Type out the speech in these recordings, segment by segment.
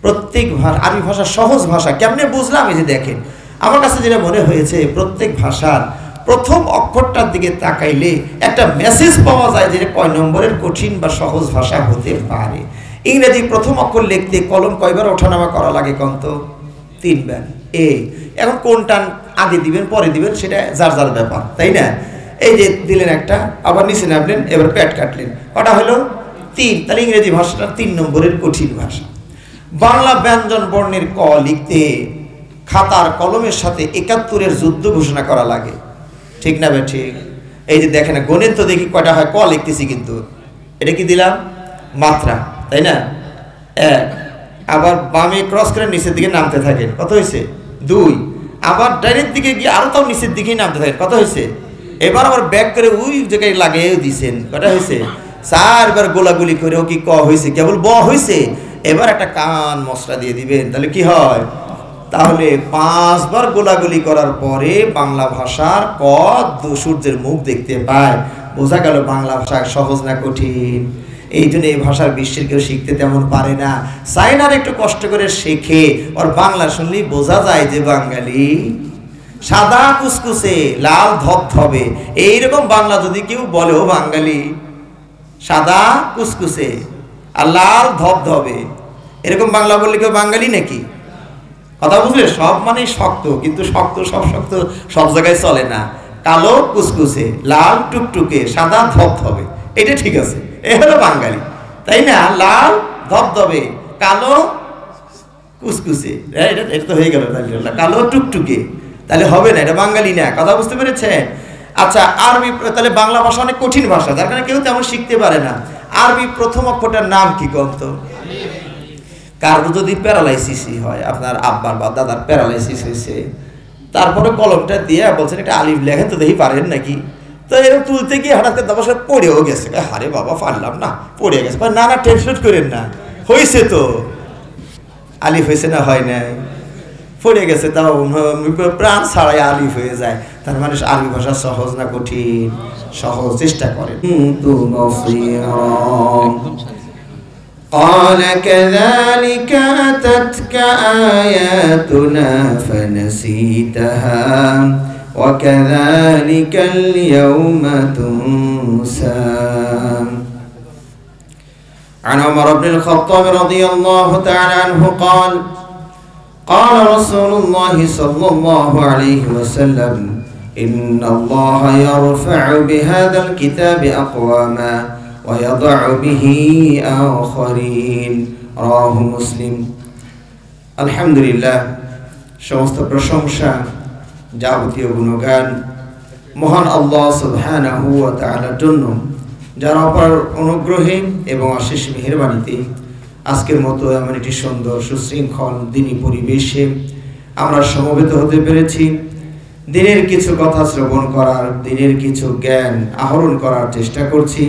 প্রত্যেক আরবি ভাষা সহজ ভাষা। কেমনে বুঝলাম? এই যে দেখেন, আমার কাছে যেটা মনে হয়েছে, প্রত্যেক ভাষার প্রথম অক্ষরটার দিকে তাকাইলে একটা মেসেজ পাওয়া যায় যে কয় নম্বরের কঠিন বা সহজ ভাষা হতে পারে। ইংরেজি প্রথম অক্ষর লিখতে কলম কয়বার ওঠানামা করা লাগে কন্ত? 3 বার। এখন কোনটা আগে দিবেন পরে দিবেন সেটা যার যার ব্যাপার, তাই না? এই যে দিলেন একটা, আবার নিচে নামলেন, এবার প্যাট কাটলেন, কটা হলো? 3। তাহলে ইংরেজি ভাষাটা 3 নম্বরের কঠিন ভাষা। বাংলা ব্যঞ্জন বর্ণের ক লিখতে খাতার কলমের সাথে 71-এর যুদ্ধ ঘোষণা করা লাগে, ঠিক না ভাই? ঠিক। এই যে দেখেন, গণিত তো দেখি কয়টা হয়, ক লিখতেছি কিন্তু এটা কি দিলাম? মাত্রা, তাই না? 1। আবার বামে ক্রস করে নিচের দিকে নামতে থাকেন, কত হয়েছে? 2। আবার ডাইরেক্ট দিকে গিয়ে আরো তাও নিচের দিকেই নামতে থাকেন, কত হয়েছে? এবার আবার ব্যাক করে ওই জায়গায় লাগিয়েও দিচ্ছেন, কটা হয়েছে? 4 বার গোলাগুলি করেও কি ক হয়েছে? কেবল ব হয়েছে। এবার একটা কান মশলা দিয়ে দিবেন, তাহলে কি হয়? তাহলে 5 বার গোলাগুলি করার পরে বাংলা ভাষার ক সূর্যের মুখ দেখতে পায়। বোঝা গেল বাংলা ভাষা সহজ না কঠিন। এই জন্য এই ভাষার বিশ্বের কেউ শিখতে তেমন পারে না। চাইনার একটু কষ্ট করে শেখে, ওর বাংলা শুনলেই বোঝা যায় যে বাঙালি। সাদা কুসকুসে লাল ধবধবে, এইরকম বাংলা যদি কেউ বলে ও বাঙালি, সাদা কুসকুসে আর লাল ধবধবে, এরকম বাংলা বললে কেউ বাঙালি নাকি? কথা বুঝলে? সব মানে শক্ত, কিন্তু শক্ত সব জায়গায় চলে না। কালো কুসকুসে, লাল টুকটুকে, সাদা ধবধবে, এটা ঠিক আছে, এ হলো বাঙালি, তাই না? লাল ধবধবে, কালো কুসকুসে, এটা তো হয়ে গেল। কালো টুকটুকে, তাহলে হবে না, এটা বাঙালি না। কথা বুঝতে পেরেছেন? আচ্ছা, আরবি, তাহলে বাংলা ভাষা অনেক কঠিন ভাষা, যার কারণে কেউ তেমন শিখতে পারে না। আরবি প্রথম অক্ষরটার নাম কি বলতো? কারো যদি প্যারালাইসিস হয়, আপনার আব্বার বা দাদার প্যারালাইসিস হয়েছে, তারপরে কলমটা দিয়ে বলছেন একটা আলিফ লেখেন তো, দেখি পারেন নাকি? তো এরকম তুলতে গিয়ে হঠাৎ করে দশ পড়েও গেছে, আরে বাবা পারলাম না, পড়ে গেছে। না না, টেনশন করেন না, হয়েছে তো, আলিফ হয়েছে না হয় নাই, পড়ে গেছে, তাও প্রাণ ছাড়াই আলিফ হয়ে যায়। তার মানে আরবি ভাষা সহজ না কঠিন? সহজ। চেষ্টা করেন। قال كذلك أتتك آياتنا فنسيتها وكذلك اليوم تنسى. عن عمر بن الخطاب رضي الله تعالى عنه قال قال رسول الله صلى الله عليه وسلم إن الله يرفع بهذا الكتاب أقواما ويضع به آخرين. رواه مسلم. الحمد لله. সমস্ত প্রশংসা, যাবতীয় গুণগান মহান আল্লাহ সুবহানাহু ওয়া তাআলার জন্য, যার অপার অনুগ্রহে এবং অশেষ মেহেরবানিতে আজকের মতো এমন একটি সুন্দর সুশৃঙ্খল দিনী পরিবেশে আমরা সমবেত হতে পেরেছি। দিনের কিছু কথা শ্রবণ করার, দিনের কিছু জ্ঞান আহরণ করার চেষ্টা করছি।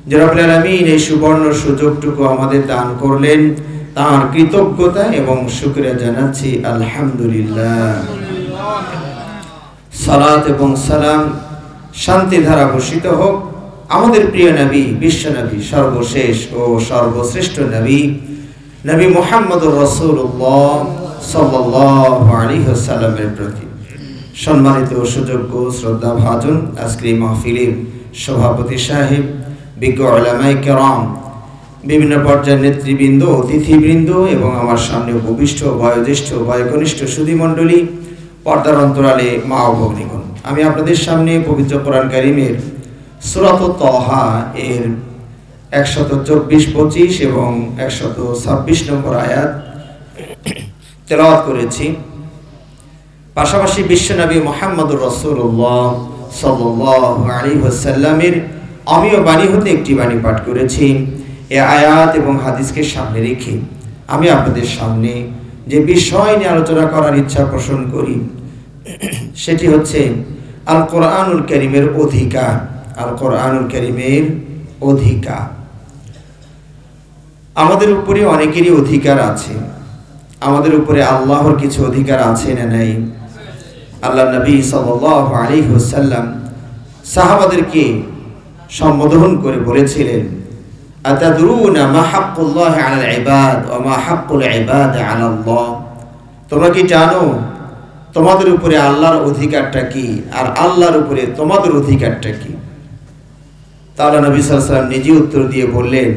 যে রব্বুল আলামিন এই সুবর্ণ সুযোগটুকু আমাদের দান করলেন, তার কৃতজ্ঞতা এবং শুকরিয়া জানাচ্ছি আলহামদুলিল্লাহ। সালাত এবং সালাম, শান্তি ধারা বর্ষিত হোক আমাদের প্রিয় নবী, বিশ্ব নবী, সর্বশেষ ও সর্বশ্রেষ্ঠ নবী, নবী মুহাম্মদুর রাসূলুল্লাহ সাল্লাল্লাহু আলাইহি ওয়াসাল্লামের প্রতি। সম্মানিত সুযোগ্য শ্রদ্ধা ভাজন আজকের এই মাহফিলের সভাপতি সাহেব, বিজ্ঞ উলামায়ে কেরাম, বিভিন্ন পর্যায়ের নেতৃবৃন্দ, অতিথিবৃন্দ এবং আমার সামনে উপবিষ্ট বয়োজ্যেষ্ঠ বয়োকনিষ্ঠ সুধীমণ্ডলী, পর্দার অন্তরালে মা ও ভগ্নীগণ, আমি আপনাদের সামনে পবিত্র কোরআন কারীমের সূরাত তাহা এর 124, 25 এবং 126 নম্বর আয়াত তেলাওয়াত করেছি। পাশাপাশি বিশ্বনবী মুহাম্মদুর রাসূলুল্লাহ সাল্লাল্লাহু আলাইহি ওয়াসাল্লামের অমীয় বাণী হতে একটি বাণী পাঠ করেছি। এই আয়াত এবং হাদিসকে সামনে রেখে আমি আপনাদের সামনে যে বিষয় নিয়ে আলোচনা করার ইচ্ছা পোষণ করি সেটি হচ্ছে আল কোরআনুল কারীমের অধিকার। আল কোরআনুল কারীমের অধিকার। আমাদের উপরে অনেকেরই অধিকার আছে। আমাদের উপরে আল্লাহর কিছু অধিকার আছে না নাই? আল্লাহ নবী সাল্লাল্লাহু আলাইহি ওয়াসাল্লাম সাহাবাদেরকে সম্বোধন করে বলেছিলেন, আতাদরুনা মা হাক্কুল্লাহি আলাল ইবাদ ওয়া মা হাক্কুল ইবাদ আলাল্লাহ, তোমরা কি জানো তোমাদের উপরে আল্লাহর অধিকারটা কি আর আল্লাহর উপরে তোমাদের অধিকারটা কি? তাহলে নবী সাল্লাল্লাহু আলাইহি ওয়াসাল্লাম নিজে উত্তর দিয়ে বললেন,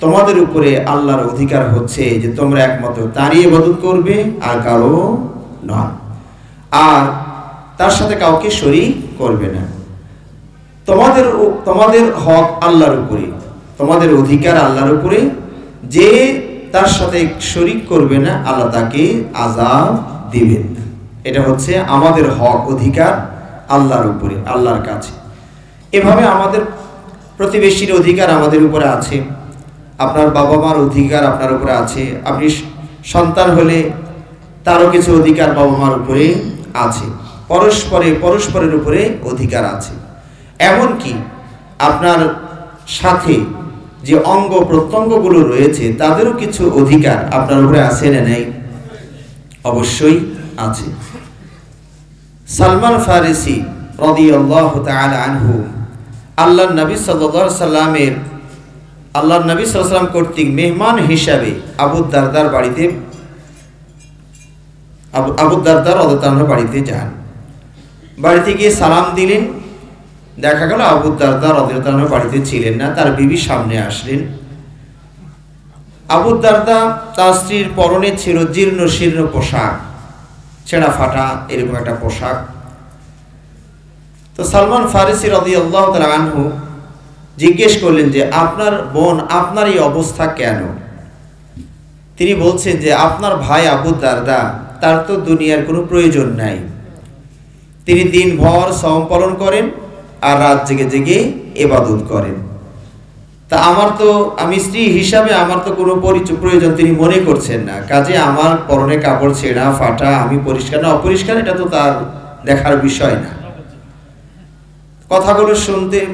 তোমাদের উপরে আল্লাহর অধিকার হচ্ছে যে তোমরা একমাত্র তারই ইবাদত করবে আর কারো নয়, আর তার সাথে কাউকে শরীক করবে না। তোমাদের হক আল্লাহর উপরে, তোমাদের অধিকার আল্লাহর উপরে। যে তার সাথে শরীক করবে না আল্লাহ তাকে আযাব দিবেন না। এটা হচ্ছে আমাদের হক অধিকার আল্লাহর উপরে, আল্লাহর কাছে। এভাবে আমাদের প্রতিবেশীর অধিকার আমাদের উপরে আছে, আপনার বাবা মার অধিকার আপনার উপরে আছে, আপনি সন্তান হলে তারও কিছু অধিকার বাবা মার উপরে আছে, পরস্পরের উপরে অধিকার আছে। এমনকি আপনার সাথে যে অঙ্গ প্রত্যঙ্গগুলো রয়েছে তাদেরও কিছু অধিকার আপনার উপরে আছে না নেই? অবশ্যই আছে। সালমান ফারিসি রাদিয়াল্লাহু তাআলা আনহু আল্লাহর নবী সাল্লাল্লাহু আলাইহি সাল্লাম কর্তৃক মেহমান হিসাবে আবু দারদার বাড়িতে বাড়িতে যান। বাড়িতে গিয়ে সালাম দিলেন, দেখা গেল আবু দারদা রাদিয়াল্লাহু তাআলা বাড়িতে ছিলেন না, তার বিবি সামনে আসলেন। আবু দারদা তার স্ত্রীর পরনে ছিল জীর্ণ শীর্ণ পোশাক, ছেঁড়া ফাটা এরকম একটা পোশাক। তো সালমান ফারিসি রাদিয়াল্লাহু তাআলা আনহু জিজ্ঞেস করলেন যে আপনার বোন আপনার এই অবস্থা কেন? তিনি বলছেন যে আপনার ভাই আবু দারদা, তার তো দুনিয়ার কোনো প্রয়োজন নাই, তিনি দিনভর সওম পালন করেন আর রাত জেগে জেগে ইবাদত করেন। তা আমি স্ত্রী হিসাবে আমার তো কোনো প্রয়োজন তিনি মনে করছেন না, কাজে আমার পরনে কাপড় ছেঁড়া ফাটা, আমি পরিষ্কার না অপরিষ্কার এটা তো তার দেখার বিষয় না। কথাগুলো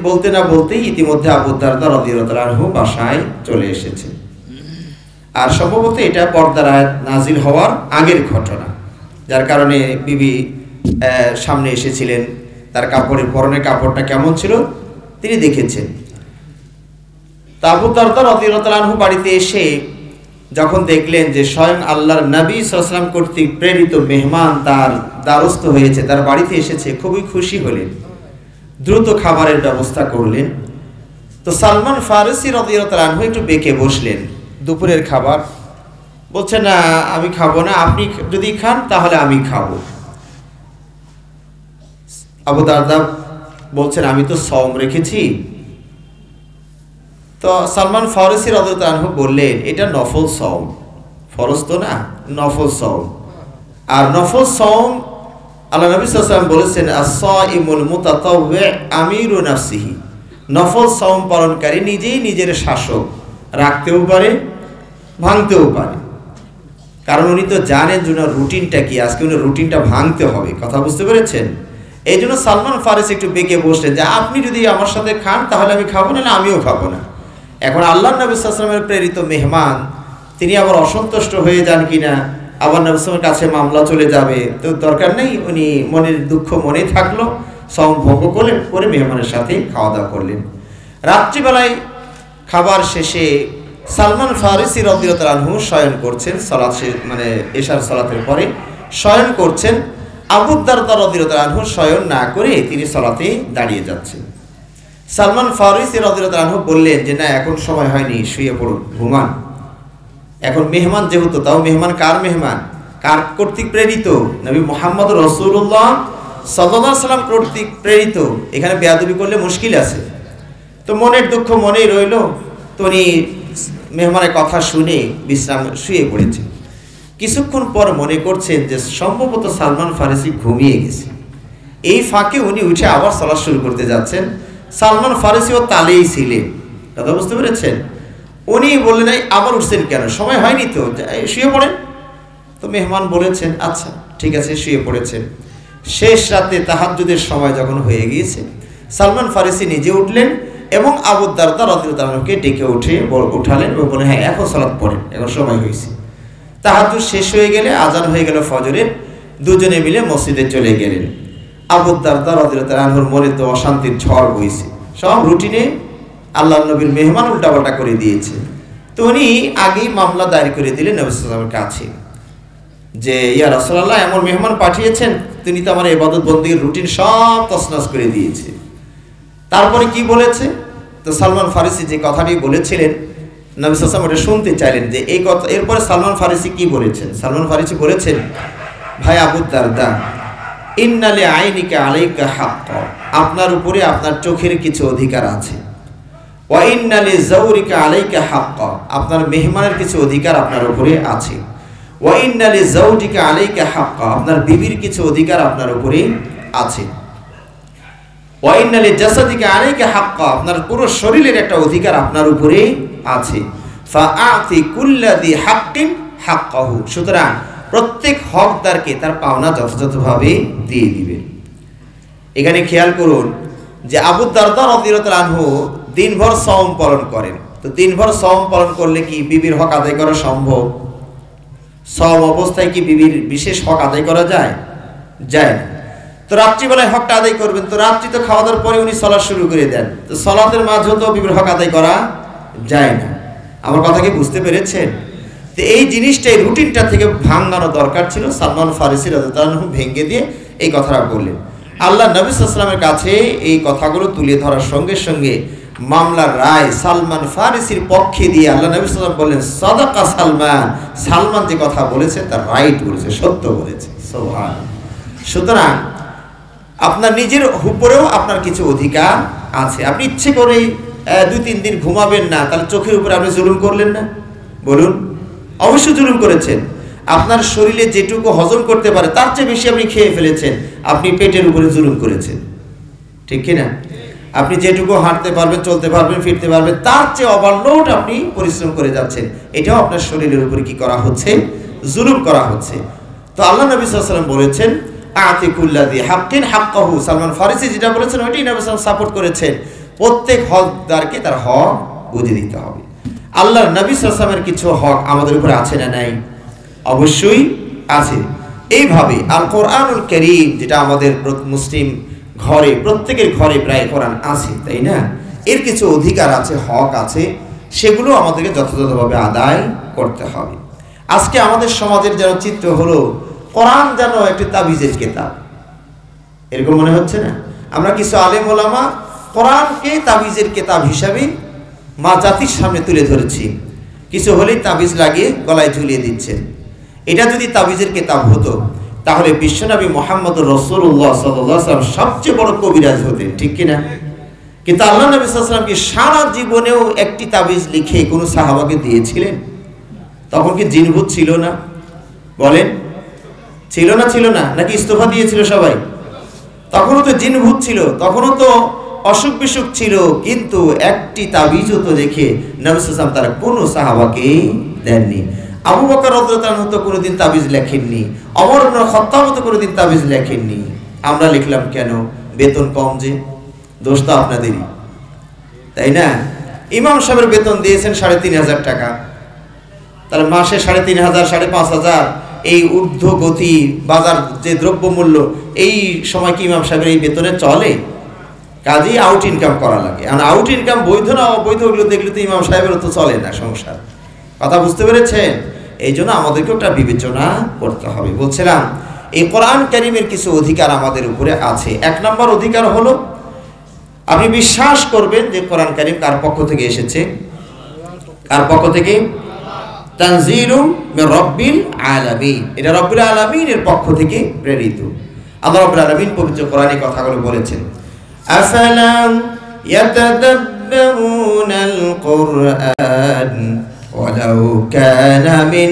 বলতে না বলতেই ইতিমধ্যে আবু দারদা রাদিয়াল্লাহু তাআলা আনহু বাসায় চলে এসেছে। আর সম্ভবত এটা পর্দার আয়াত নাজিল হওয়ার আগের ঘটনা, যার কারণে বিবি সামনে এসেছিলেন, তার পরনের কাপড়টা কেমন ছিল তিনি দেখেছেন। তা আবু দারদা রাদিয়াল্লাহু তাআলা আনহু বাড়িতে এসে যখন দেখলেন যে স্বয়ং আল্লাহর নবী সাল্লাল্লাহু আলাইহি ওয়াসাল্লাম কর্তৃক প্রেরিত মেহমান তার দ্বারস্থ হয়েছে, তার বাড়িতে এসেছে, খুবই খুশি হলেন, দ্রুত খাবারের ব্যবস্থা করলেন। তো সালমান ফারিসি রাদিয়াল্লাহু তাআলা আনহু একটু বেঁকে বসলেন, দুপুরের খাবার বলছে না আমি খাবো না, আপনি যদি খান তাহলে আমি খাবো। আবু দারদা বলছেন আমি তো সওম রেখেছি। তো সালমান ফারিসি রাদিয়াল্লাহু তাআলা আনহু বললেন এটা নফল সওম, ফরজ তো না, নফল সওম। আর নফল সওম আল্লাহ নবী সাল্লাল্লাহু আলাইহি ওয়াসাল্লাম বলেছেন as-সাইমুল মুতাতাওয়ি আমিরু নাফসিহি, নফল সওম পালনকারী নিজেই নিজের শাসক, রাখতেও পারে ভাঙতেও পারে। কারণ উনি তো জানেন যে রুটিনটা কি, আজকে উনি রুটিনটা ভাঙতে হবে, কথা বুঝতে পেরেছেন? এই জন্য সালমান ফারিসি একটু বেঁকে বসলেন যে আপনি যদি আমার সাথে খান তাহলে আমি খাবো না, আমিও খাবো না। এখন আল্লাহ নবী সাল্লাল্লাহু আলাইহি ওয়াসাল্লামের প্রেরিত মেহমান, তিনি আবার অসন্তুষ্ট হয়ে যান কিনা, আবার নবী সাল্লাল্লাহু আলাইহি ওয়াসাল্লামের কাছে মামলা চলে যাবে, তো দরকার নেই। উনি মনের দুঃখ মনেই থাকলো, সওম ভঙ্গ করে মেহমানের সাথে খাওয়া দাওয়া করলেন। রাত্রিবেলায় খাবার শেষে সালমান ফারিসি রাদিয়াল্লাহু তাআলা আনহু শয়ন করছেন, এশার সালাতের পরে শয়ন করছেন। আবু দারদা রাদিয়াল্লাহু তাআলা আনহু শয়ন না করে তিনি সালাতে দাঁড়িয়ে যাচ্ছেন। সালমান ফারিসি রাদিয়াল্লাহু তাআলা আনহু বললেন যে না এখন সময় হয়নি, শুয়ে পড়ুন, ঘুমান। এখন মেহমান যেহেতু, তাও মেহমান কার মেহমান, কার কর্তৃক প্রেরিত? নবী মুহাম্মদ রাসূলুল্লাহ সাল্লাল্লাহু আলাইহি ওয়াসাল্লাম কর্তৃক প্রেরিত, এখানে বেয়াদবি করলে মুশকিল আছে। তো মনের দুঃখ মনেই রইল, তো উনি মেহমানের কথা শুনে শুয়ে পড়েছেন। কিছুক্ষণ পর মনে করছেন যে সম্ভবত সালমান ফারিসি ঘুমিয়ে গেছে। এই ফাঁকে উনি উঠে আবার সালাত শুরু করতে যাচ্ছেন। সালমান ফারিসিও তালেই ছিলেন, কথা বুঝতে পেরেছেন? উনি বললেন আবার উঠছেন কেন, সময় হয়নি তো, শুয়ে পড়েন। তো মেহমান বলেছেন আচ্ছা ঠিক আছে, শুয়ে পড়েছেন। শেষ রাতে তাহাজ্জুদের সময় যখন হয়ে গিয়েছে, সালমান ফারিসি নিজে উঠলেন এবং আবু দারদা রাদিয়াল্লাহু তাআলা আনহুকে ডেকে উঠালেন এবং বললেন হ্যাঁ এখন সালাত পড়েন, এখন সময় হয়েছে। তাহাজ্জুদ শেষ হয়ে গেলে আজান হয়ে গেল ফজরের, দুজনে মিলে মসজিদে চলে গেলেন। আবু দারদা রাদিয়াল্লাহু তাআলা আনহুর মনে তো অশান্তির ঝড় বইছে, সব রুটিনে আল্লাহ নবীর মেহমান উল্টাপাল্টা করে দিয়েছে। তো উনি আগেই মামলা দায়ের করে দিলেন নবী সাল্লাল্লাহু আলাইহি ওয়াসাল্লামের কাছে যে ইয়া রাসূলুল্লাহ, এমন মেহমান পাঠিয়েছেন, তিনি তো আমার ইবাদত বন্দেগীর রুটিন সব তছনছ করে দিয়েছে। তারপরে কি বলেছে? তো সালমান ফারিসি যে কথাটি বলেছিলেন, নবী সাল্লাল্লাহু আলাইহি ওয়াসাল্লাম ওটা শুনতে চাইলেন যে এই কথা। এরপরে সালমান ফারিসি কি বলেছেন? সালমান ফারিসি বলেছেন, ভাই আবু দারদা, ইন্না লি আইনিকা আলাইকা হাক্ক, আপনার উপরে আপনার চোখের কিছু অধিকার আছে। ওয়া ইন্না লি যাওরিকা আলাইকা হাক্ক, আপনার মেহমানের কিছু অধিকার আপনার উপরে আছে। ওয়া ইন্না লি যাওজিকা আলাইকা হাক্ক, আপনার বিবির কিছু অধিকার আপনার উপরে আছে। ওয়া ইন্না লি জাসাদিকা আলাইকা হাক্ক, আপনার পুরো শরীরের একটা অধিকার আপনার উপরে আছে। ফাআতি কুল্লাযি হাক্কিন হাক্কাহু, সুতরাং প্রত্যেক হকদারকে তার পাওনা যথাযথভাবে দিয়ে দিবেন। এখানে খেয়াল করুন যে আবু দারদা রাদিয়াল্লাহু আনহু দিনভর সওম পালন করেন। তো দিনভর সওম পালন করলে কি বিবির হক আদায় করা সম্ভব? সওম অবস্থায় কি বিবির বিশেষ হক আদায় করা যায়? যায় না। তো রাত্রিবেলায় হকটা আদায় করবেন, তো রাত্রি তো খাওয়া দাওয়ার পরে উনি সালাত শুরু করে দেন, তো সালাতের মাঝেও তো বিবির হক আদায় করা যায় না। আমার কথা কি বুঝতে পেরেছেন? তো এই জিনিসটা, এই রুটিনটা থেকে ভাঙানো দরকার ছিল। সালমান ফারিসি রাদিয়াল্লাহু আনহু ভেঙে দিয়ে এই কথাটা বললেন। আল্লাহ নবী সাল্লাল্লাহু আলাইহি ওয়াসাল্লামের কাছে এই কথাগুলো তুলে ধরার সঙ্গে সঙ্গে মামলার রায় সালমান ফারিসির পক্ষে দিয়ে আল্লাহ নবী সাল্লাল্লাহু আলাইহি ওয়াসাল্লাম বললেন, সাদাকা সালমান, সালমান যে কথা বলেছে তার রাইট বলেছে, সত্য বলেছে। সুবহানাল্লাহ। সুতরাং আপনার নিজের উপরেও আপনার কিছু অধিকার আছে। আপনি ইচ্ছে করে 2-3 দিন ঘুমাবেন না, তাহলে চোখের উপরে আপনি জুলুম করলেন না? বলুন, অবশ্যই জুলুম করেছেন। আপনার শরীরে যেটুকু হজম করতে পারে তার চেয়ে বেশি আপনি খেয়ে ফেলেছেন, আপনি পেটের উপরে জুলুম করেছেন, ঠিক কিনা? আপনি যেটুকু হাঁটতে পারবেন, চলতে পারবেন, ফিরতে পারবেন, তার চেয়ে ওভারলোড আপনি পরিশ্রম করে যাচ্ছেন, এটাও আপনার শরীরের উপরে কি করা হচ্ছে? জুলুম করা হচ্ছে। তো আল্লাহ নবী সাল্লাল্লাহু আলাইহি ওয়াসাল্লাম বলেছেন, আতি কুল্লাযি হাক্কিন হাক্কাহু। সালমান ফারিসি যেটা বলেছেন ওইটাই নবী সাল্লাল্লাহু আলাইহি ওয়াসাল্লাম সাপোর্ট করেছেন। প্রত্যেক হকদারকে তার হক বুঝে দিতে হবে। আল্লাহর নবী সাল্লাল্লাহু আলাইহি ওয়াসাল্লামের কিছু হক আমাদের উপরে আছে না নাই? অবশ্যই আছে। এইভাবে আল কোরআনুল কারীম, যেটা আমাদের মুসলিম ঘরে, প্রত্যেকের ঘরে প্রায় কোরআন আছে, তাই না? এর কিছু অধিকার আছে, হক আছে, সেগুলো আমাদেরকে যথাযথভাবে আদায় করতে হবে। আজকে আমাদের সমাজের যেন চিত্র হলো কোরআন যেন একটি তাবিজের কিতাব, এরকম মনে হচ্ছে না? আমরা কিছু আলেম ওলামা কোরআনকে তাবিজের কিতাব হিসাবে মা জাতির সামনে তুলে ধরেছি, কিছু হলেই তাবিজ লাগিয়ে গলায় ঝুলিয়ে দিচ্ছেন। এটা যদি তাবিজের কিতাব হতো তাহলে বিশ্বনবী মুহাম্মদুর রাসূলুল্লাহ সাল্লাল্লাহু আলাইহি ওয়াসাল্লাম সবচেয়ে বড় কবিরাজ হতেন, ঠিক কিনা? কিন্তু আল্লাহ নবী সাল্লাল্লাহু আলাইহি ওয়াসাল্লাম কি সারা জীবনেও একটি তাবিজ লিখে কোনো সাহাবাকে দিয়েছিলেন? তখন কি জিনভূত ছিল না? বলেন, ছিল না? ছিল না নাকি ইস্তফা দিয়েছিল সবাই? তখনও তো জিনভূত ছিল, তখনও তো অসুখ বিসুখ ছিল, কিন্তু একটি তাবিজও তো দেখে নবী সাল্লাল্লাহু আলাইহি ওয়াসাল্লাম তারা কোনো সাহাবাকে দেননি। আবু বকর রাদিয়াল্লাহু আনহু তো কোনোদিন তাবিজ লেখেননি, ওমর ইবনে খাত্তাব তো কোনোদিন তাবিজ লেখেননি। আমরা লিখলাম কেন? বেতন কম যে, দোষ তো আপনাদেরই, তাই না? ইমাম সাহেবের বেতন দিয়েছেন 3,500 টাকা, তাহলে মাসে 3,500, 5,500, এই ঊর্ধ্বগতি বাজার যে দ্রব্যমূল্য, এই সময় কি ইমাম সাহেবের এই বেতনে চলে? কাজেই আউট ইনকাম করা লাগে। আর আউট ইনকাম বৈধ না অবৈধ ওগুলো দেখলে তো ইমাম সাহেবেরও তো চলে না সংসার। কথা বুঝতে পেরেছেন? এই জন্য আমাদেরকে ওটা বিবেচনা করতে হবে। বলছিলাম এই কোরআন কারীমের কিছু অধিকার আমাদের উপরে আছে। 1 নম্বর অধিকার হলো আপনি বিশ্বাস করবেন যে কোরআন কারীম কার পক্ষ থেকে এসেছে? কার পক্ষ থেকে? তানজিলুম মির রাব্বিল আলামিন, এটা রব্বুল আলামিনের পক্ষ থেকে প্রেরিত। আল্লাহ রাব্বুল আলামিন পবিত্র কোরআনে কথাগুলো বলেছেন, আফালাম ইয়াতাদাব্বারুনাল কুরআন ওয়ালাউ কানা মিন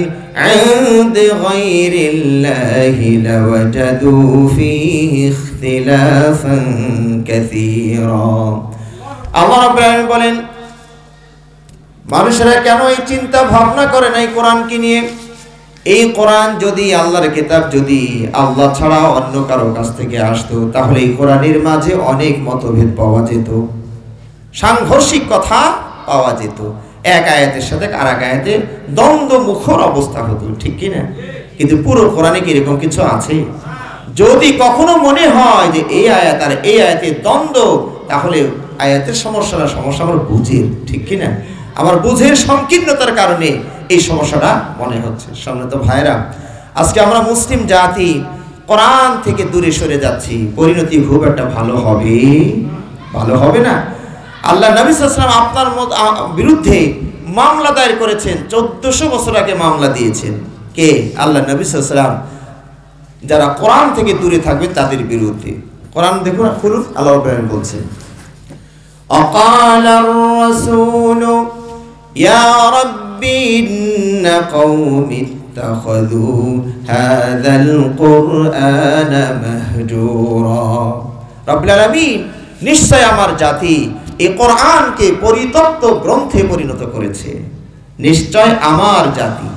ইনদি গায়রিল্লাহি লাওয়াজাদু ফীহি ইখতিলাফান কাসীরা। আল্লাহ রাব্বুল আলামিন বলেন, মানুষেরা কেন এই চিন্তা ভাবনা করে না এই কোরআনকে নিয়ে? এই কোরআন যদি আল্লাহর কিতাব যদি আল্লাহ ছাড়া অন্য কারো কাছ থেকে আসতো, তাহলে এই কোরআনের মাঝে অনেক মতভেদ পাওয়া যেত, সাংঘর্ষিক কথা পাওয়া যেত, এক আয়াতের সাথে আরেক আয়াতে দ্বন্দ্ব মুখর অবস্থা হতো, ঠিক কিনা? কিন্তু পুরো কোরআনে কি এরকম কিছু আছে? যদি কখনো মনে হয় যে এই আয়াত আর এই আয়াতের দ্বন্দ্ব, তাহলে আয়াতের সমস্যা না, সমস্যা আমার বুঝের, ঠিক কিনা? আমার বুঝের সংকীর্ণতার কারণে এই সমস্যাটা মনে হচ্ছে। সম্মানিত ভাইরা, আজকে আমরা মুসলিম জাতি কোরআন থেকে দূরে সরে যাচ্ছি, পরিণতি খুব একটা ভালো হবে না। আল্লাহ নবী সাল্লাল্লাহু আলাইহি ওয়াসাল্লাম আপনার বিরুদ্ধে মামলা দায়ের করেছেন, 1400 বছর আগে মামলা দিয়েছেন। কে? আল্লাহ নবী সাল্লাল্লাহু আলাইহি ওয়াসাল্লাম যারা কোরআন থেকে দূরে থাকবে তাদের বিরুদ্ধে। কোরআন দেখুন, খুলুন, আল্লাহ রাব্বুল বলছেন, আকালার রাসূল ইয়া রাব্বি ইন্না কওমি ইত্তাখাযু হাযাল কুরআনা মাহজুরা। রব্বুল আলামিন নিশ্চয় আমার জাতি এই কোরআনকে পরিত্যক্ত গ্রন্থে পরিণত করেছে। নিশ্চয় আমার জাতি।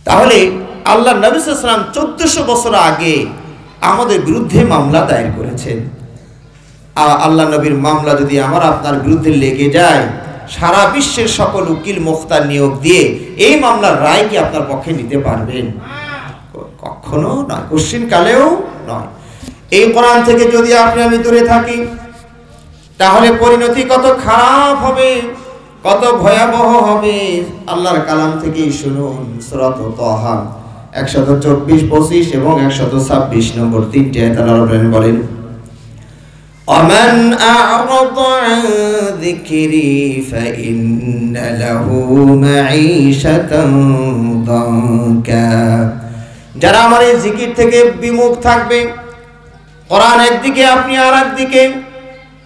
তাহলে আল্লাহ নবী সাল্লাল্লাহু আলাইহি ওয়াসাল্লাম 1400 বছর আগে আমাদের বিরুদ্ধে মামলা দায়ের করেছেন। আল্লাহ নবীর মামলা যদি আমার আপনার বিরুদ্ধে লেগে যায়, সারা বিশ্বের সকল উকিল মুখতার নিয়োগ দিয়ে এই মামলার রায় কি আপনার পক্ষে নিতে পারবেন? কখনো নয়, কোশ্চিন কালেও নয়। এই কোরআন থেকে যদি আপনি আমি দূরে থাকি, তাহলে পরিণতি কত খারাপ হবে, কত ভয়াবহ হবে। আল্লাহর কালাম থেকেই শুনুন, সূরা তাহা 124, 25 এবং 126 নম্বর 3টি আয়াত আল্লাহ বলেন, ومن أعرض عن ذكري فإن له معيشة ضنكا। যারা আমার এই জিকির থেকে বিমুখ থাকবে, কোরআন একদিকে আপনি আর একদিকে,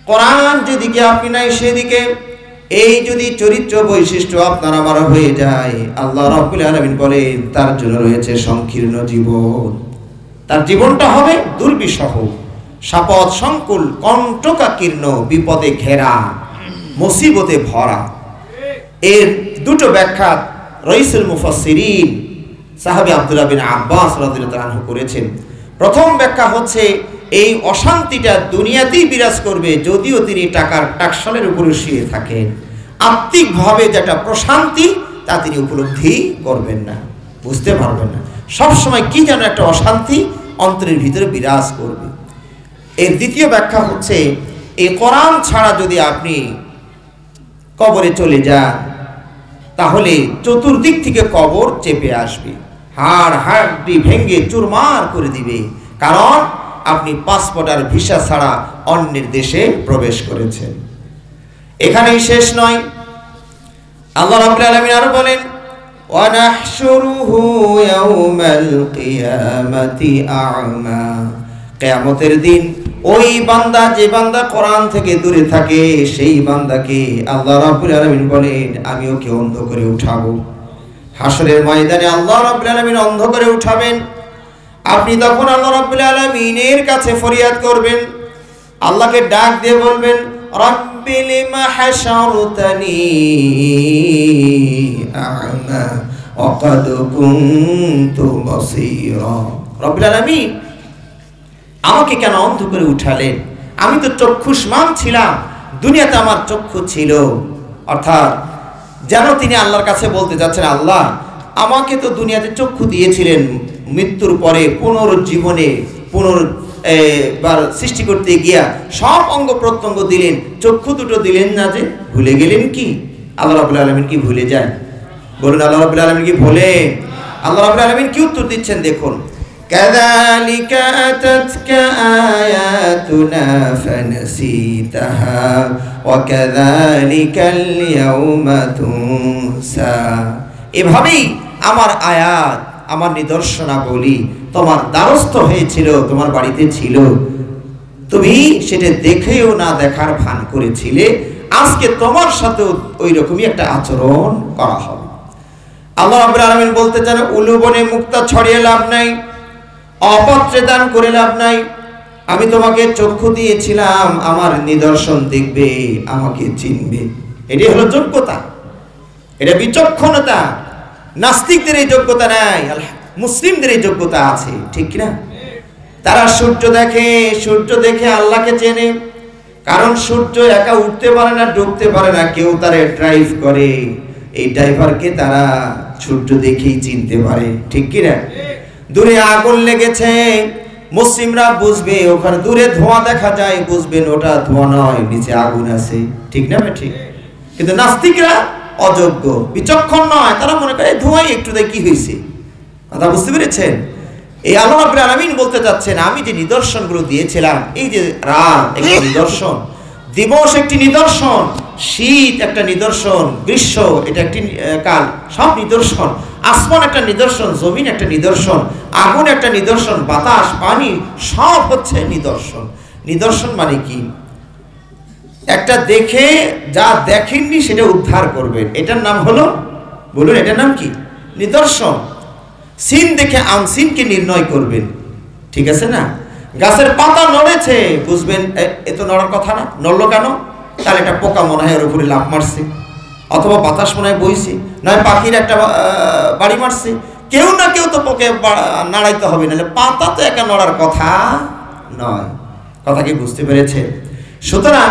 কোরআন যেদিকে আপনি নাই সেদিকে, এই যদি চরিত্র বৈশিষ্ট্য আপনার আমার হয়ে যায়, আল্লাহ রাব্বুল আলামিন বলেন তার জন্য রয়েছে সংকীর্ণ জীবন। তার জীবনটা হবে দুর্বিষহ, সাপদ সংকুল, কণ্টকাকীর্ণ, বিপদে ঘেরা, মুসিবতে ভরা। এর দুটো ব্যাখ্যা রাইসুল মুফাসসিরিন সাহাবী আব্দুল্লাহ বিন আব্বাস রাদিয়াল্লাহু আনহু করেছেন। প্রথম ব্যাখ্যা হচ্ছে, এই অশান্তিটা দুনিয়াতেই বিরাজ করবে যদিও তিনি টাকার টাকশালের উপরে শুয়ে থাকেন। আত্মিকভাবে যেটা প্রশান্তি তা তিনি উপলব্ধি করবেন না, বুঝতে পারবেন না। সবসময় কি যেন একটা অশান্তি অন্তরের ভিতরে বিরাজ করবে। এর দ্বিতীয় ব্যাখ্যা হচ্ছে, এই কোরআন ছাড়া যদি আপনি কবরে চলে যান, তাহলে চতুর্দিক থেকে কবর চেপে আসবে, হাড় ভেঙে চুরমার করে দিবে। কারণ আপনি পাসপোর্ট আর ভিসা ছাড়া অন্যের দেশে প্রবেশ করেছেন। এখানেই শেষ নয়, আল্লাহ রাব্বুল আলামিন আরো বলেন, ওয়া নাহশুরুহু ইয়াউমাল কিয়ামাতি আ'মা। কিয়ামতের দিন ওই বান্দা, যে বান্দা কোরআন থেকে দূরে থাকে, সেই বান্দাকে আল্লাহ রাব্বুল আলামিন বলেন আমি ওকে অন্ধ করে উঠাবো। হাসরের ময়দানে আল্লাহ রাব্বুল আলামিন অন্ধ করে উঠাবেন। আপনি তখন আল্লাহ রাব্বুল আলামিনের কাছে ফরিয়াদ করবেন, আল্লাহকে ডাক দিয়ে বলবেন, রাব্বি লিমা হাশারতানি আ'মা ওয়া ক্বাদ কুনতু বাসীরা। রাব্বুল আলামিন আমাকে কেন অন্ধ করে উঠালেন? আমি তো চক্ষুষ্মান ছিলাম, দুনিয়াতে আমার চক্ষু ছিল। অর্থাৎ যেন তিনি আল্লাহর কাছে বলতে যাচ্ছেন, আল্লাহ আমাকে তো দুনিয়াতে চক্ষু দিয়েছিলেন, মৃত্যুর পরে পুনরুজ্জীবনে পুনর্বার সৃষ্টি করতে গিয়া সব অঙ্গ প্রত্যঙ্গ দিলেন, চক্ষু দুটো দিলেন না, যে ভুলে গেলেন কি? আল্লাহ রাব্বুল আলামিন কি ভুলে যান? বলুন, আল্লাহ রাব্বুল আলামিন কি ভোলে? আল্লাহ রাব্বুল আলামিন কি উত্তর দিচ্ছেন দেখুন, কাযালিকা আতাতকা আয়াতুনা ফানসিতাহা ওয়া কাযালিকাল ইয়াউমা তুনসা। এভাবেই আমার আয়াত, আমার নিদর্শনাবলী তোমার দ্বারস্থ হয়েছিল, তোমার বাড়িতে ছিল, তুমি সেটা দেখেও না দেখার ভান করেছিলে, আজকে তোমার সাথে ওই রকমই একটা আচরণ করা হবে। আল্লাহ রাব্বুল আলামিন বলতে চান, উলুবনে মুক্তা ছড়িয়ে লাভ নাই, অপত্রে দান করে লাভ নাই। আমি তোমাকে চক্ষু দিয়েছিলাম, আমার নিদর্শন দেখবে, আমাকে চিনবে। এটাই হলো যোগ্যতা, এটা বিচক্ষণতা। নাস্তিকদের এই যোগ্যতা নাই, মুসলিমদের এই যোগ্যতা আছে, ঠিক না? তারা সূর্য দেখে, সূর্য দেখে আল্লাহকে চেনে। কারণ সূর্য একা উঠতে পারে না, ডুবতে পারে না, কেউ তারে ড্রাইভ করে। এই ড্রাইভারকে তারা সূর্য দেখেই চিনতে পারে, ঠিক কিনা? দূরে আগুন লেগেছে, মুসলিমরা বুঝবে ওখানে দূরে ধোঁয়া দেখা যায়, বুঝবেন ওটা ধোঁয়া নয়, নিচে আগুন আছে। ঠিক না ভাই? ঠিক। কিন্তু নাস্তিকরা অযোগ্য, বিচক্ষণ নয়, তারা মনে করে ধোঁয়াই একটু দেয়, কি হয়েছে? কথা বুঝতে পেরেছেন? এই আল্লাহ রাব্বুল আলামিন বলতে চাচ্ছেন, আমি যে নিদর্শনগুলো দিয়েছিলাম, এই যে রাত একটি নিদর্শন, দিবস একটি নিদর্শন, শীত একটা নিদর্শন, গ্রীষ্ম এটা একটি কাল, সব নিদর্শন। আসমান একটা নিদর্শন, জমিন একটা নিদর্শন, আগুন একটা নিদর্শন, বাতাস, পানি সব হচ্ছে নিদর্শন। নিদর্শন মানে কি? একটা দেখে যা দেখেননি সেটা উদ্ধার করবেন, এটার নাম হলো, বলুন এটার নাম কি? নিদর্শন। সিন দেখে আনসিনকে নির্ণয় করবেন, ঠিক আছে না? গাছের পাতা নড়েছে, বুঝবেন এ তো নড়ার কথা না, নড়লো কেন? তাহলে একটা পোকা মনে হয় ওর উপরে লাফ মারছে, অথবা বাতাস মনে হয় বইছে, নয় পাখির একটা বাড়ি মারছে। কেউ না কেউ তো পোকে নাড়াইতে হবে, নাহলে পাতা তো একা নড়ার কথা নয়। কথা কি বুঝতে পেরেছে? সুতরাং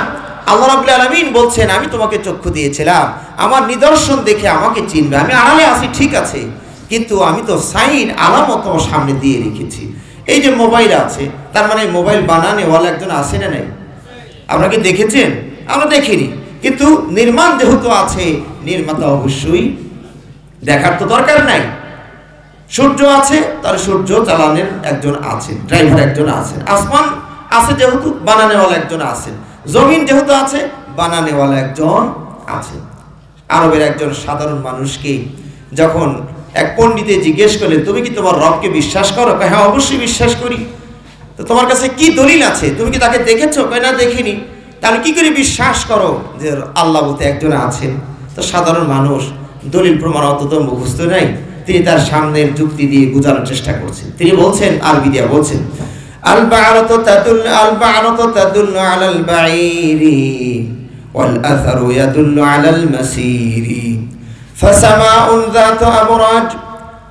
আল্লাহ রাব্বুল আলামিন বলছেন, আমি তোমাকে চক্ষু দিয়েছিলাম, আমার নিদর্শন দেখে আমাকে চিনবে। আমি আড়ালে আছি ঠিক আছে, কিন্তু আমি তো সাইন আলামত তোমার সামনে দিয়ে রেখেছি। এই যে মোবাইল আছে, তার মানে মোবাইল বানানেওয়ালা একজন আছে না নাই? আপনারা কি দেখেছেন? আমরা দেখিনি, কিন্তু নির্মাণ যেহেতু আছে, নির্মাতা অবশ্যই দেখার তো দরকার নাই। সূর্য আছে, তার সূর্য চালানোর একজন আছে, ড্রাইভার একজন আছে। আসমান আছে যেহেতু, বানানেওয়ালা একজন আছে। জমিন যেহেতু আছে, বানানেওয়ালা একজন আছে। আরবের একজন সাধারণ মানুষকে যখন এক পণ্ডিতে জিজ্ঞেস করলেন, তুমি কি তোমার রবকে বিশ্বাস করো? হ্যাঁ অবশ্যই বিশ্বাস করি। তো তোমার কাছে কি দলিল আছে? তুমি কি তাকে দেখেছো? না দেখিনি। তাহলে কি করে বিশ্বাস করো যে আল্লাহ বলতে একজন আছেন? তো সাধারণ মানুষ, দলিল প্রমাণ অত মুখস্থ নাই, তিনি তার সামনের যুক্তি দিয়ে বোঝানোর চেষ্টা করছেন। তিনি বলছেন, আরবি দিয়া বলছেন, আল বা'রাতু তাদুল্লু আলাল বাঈরি ওয়াল আসারু ইয়াদুল্লু আলাল মাসীরি ফাসামাউন যাতু আবরাজ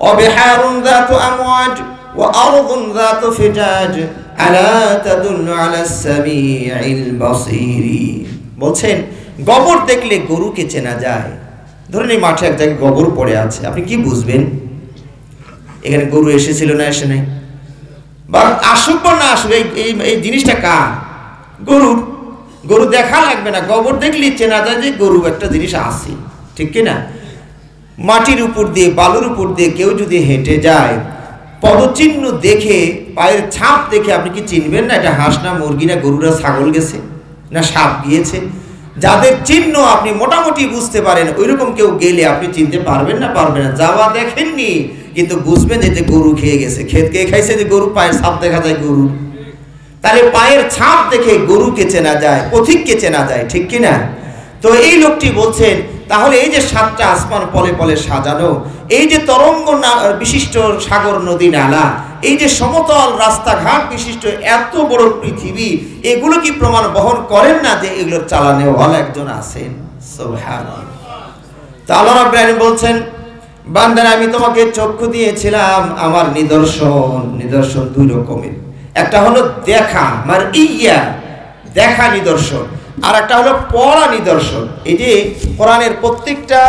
ওয়া বিহারুন যাতু আমওয়াজ ওয়া আরদুন যাতু ফিজাজ আলা তাদুল্লু আলাস সামিউল বাসীরি। বলছেন, গোবর দেখলে গরুকে চেনা যায়। ধরেন এই মাঠে এক জায়গায় গোবর পড়ে আছে, আপনি কি বুঝবেন এখানে গরু এসেছিল না এসে নাই? বা আসুক বা না আসুক, এই জিনিসটা কার? গরুর। গরু দেখা লাগবে না, গোবর দেখলেই চেনা যায় যে গরু একটা জিনিস আছে, ঠিক কিনা? মাটির উপর দিয়ে, বালুর উপর দিয়ে কেউ যদি হেঁটে যায়, পদচিহ্ন দেখে, পায়ের ছাপ দেখে আপনি কি চিনবেন না এটা হাঁস না মুরগি না গরু না ছাগল গেছে না সাপ গিয়েছে? যাদের চিহ্ন আপনি মোটামুটি বুঝতে পারেন, ওইরকম কেউ গেলে আপনি চিনতে পারবেন না? পারবেন না। যাওয়া দেখেননি, কিন্তু বুঝবেন যে গরু খেয়ে গেছে। ক্ষেত কে খাইছে? যে গরু পায়ের ছাপ দেখা যায় গরু। তাহলে পায়ের ছাপ দেখে গরুকে চেনা যায়, পথিককে চেনা যায়, ঠিক কিনা? তো এই লোকটি বলছেন, তাহলে এই যে সাতটা আসমান পলে পলে সাজানো, এই যে তরঙ্গ বিশিষ্ট সাগর নদী নালা, এই যে সমতল রাস্তাঘাট বিশিষ্ট এত বড় পৃথিবী, এগুলো কি প্রমাণ বহন করেন না যে এগুলো চালানেওয়ালা একজন আছেন? সুবহানাল্লাহ। তো আল্লাহ রাব্বুল আলামিন বলছেন, বান্দারা আমি তোমাকে চক্ষু দিয়েছিলাম, আমার নিদর্শন দুই রকমের। একটা হলো দেখা, মারইয়া, দেখা নিদর্শন, আর একটা হলো পড়া নিদর্শন। এই যে কোরআনের প্রত্যেকটা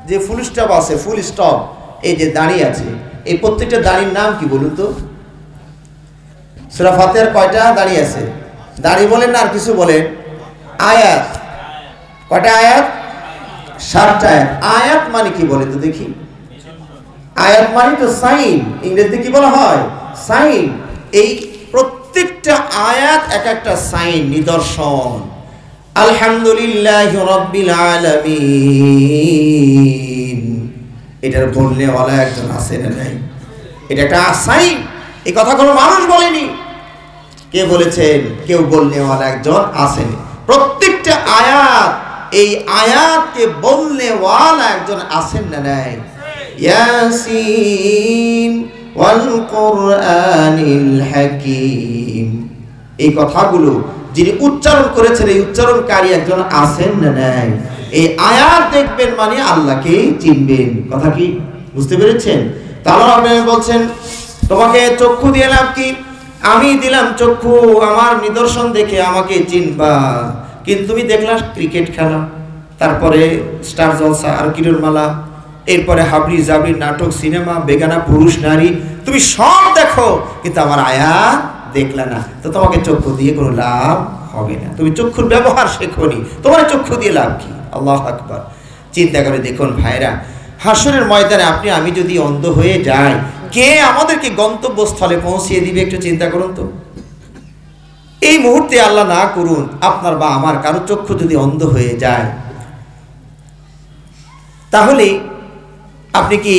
যে ফুল স্টপ আছে, ফুল স্টপ, এই যে দাঁড়িয়ে আছে, এই প্রত্যেকটা দাঁড়ির নাম কি বলুন তো? সূরা ফাতিহার কয়টা দাঁড়িয়ে আছে? দাঁড়ি বলেন না আর কিছু বলেন? আয়াত। কয়টা আয়াত? 7টা আয়াত। আয়াত মানে কি বলে তো দেখি? আয়াত মানে তো সাইন, ইংরেজিতে কি বলা হয়? সাইন। এই প্রত্যেকটা আয়াত এক একটা সাইন, নিদর্শন। আলহামদুলিল্লাহি রাব্বিল আলামিন, এটার বলনেওয়ালা একজন আছে না নাই? এটা একটা সাইন। এই কথা কোনো মানুষ বলেনি। কে বলেছেন? কেউ বলনেওয়ালা একজন আছেন। প্রত্যেকটা আয়াত, এই আয়াতকে বলনেওয়ালা একজন আছেন না নাই? ইয়াসিন ওয়াল কুরআনিল হাকীম, এই কথাগুলো যিনি উচ্চারণ করেছেন, এই উচ্চারণকারী একজন আছেন না নাই? এই আয়াত দেখবেন মানে আল্লাহকে চিনবেন। কথা কি বুঝতে পেরেছেন? তাহলে আপনি বলছেন, তোমাকে চক্ষু দিলাম, কি আমি দিলাম চক্ষু, আমার নিদর্শন দেখে আমাকে চিনবা। কিন্তু তুমি দেখলা ক্রিকেট খেলা, তারপরে স্টার জলসা আর কিরণমালা, এরপরে হাবড়ি জাবড়ি নাটক, সিনেমা, বেগানা পুরুষ নারী, তুমি সব দেখো, কিন্তু আমার আয়াত দেখলা না, তো তোমাকে চক্ষু দিয়ে কোনো লাভ হবে না। তুমি চক্ষুর ব্যবহার শেখোনি, তোমার চক্ষু দিয়ে লাভ কি? আল্লাহু আকবার। চিন্তা করে দেখুন ভাইরা, হাসরের ময়দানে আপনি আমি যদি অন্ধ হয়ে যাই, কে আমাদেরকে গন্তব্যস্থলে পৌঁছিয়ে দিবে? একটু চিন্তা করুন তো। এই মুহূর্তে আল্লাহ না করুন আপনার বা আমার কারো চক্ষু যদি অন্ধ হয়ে যায়, তাহলে আপনি কি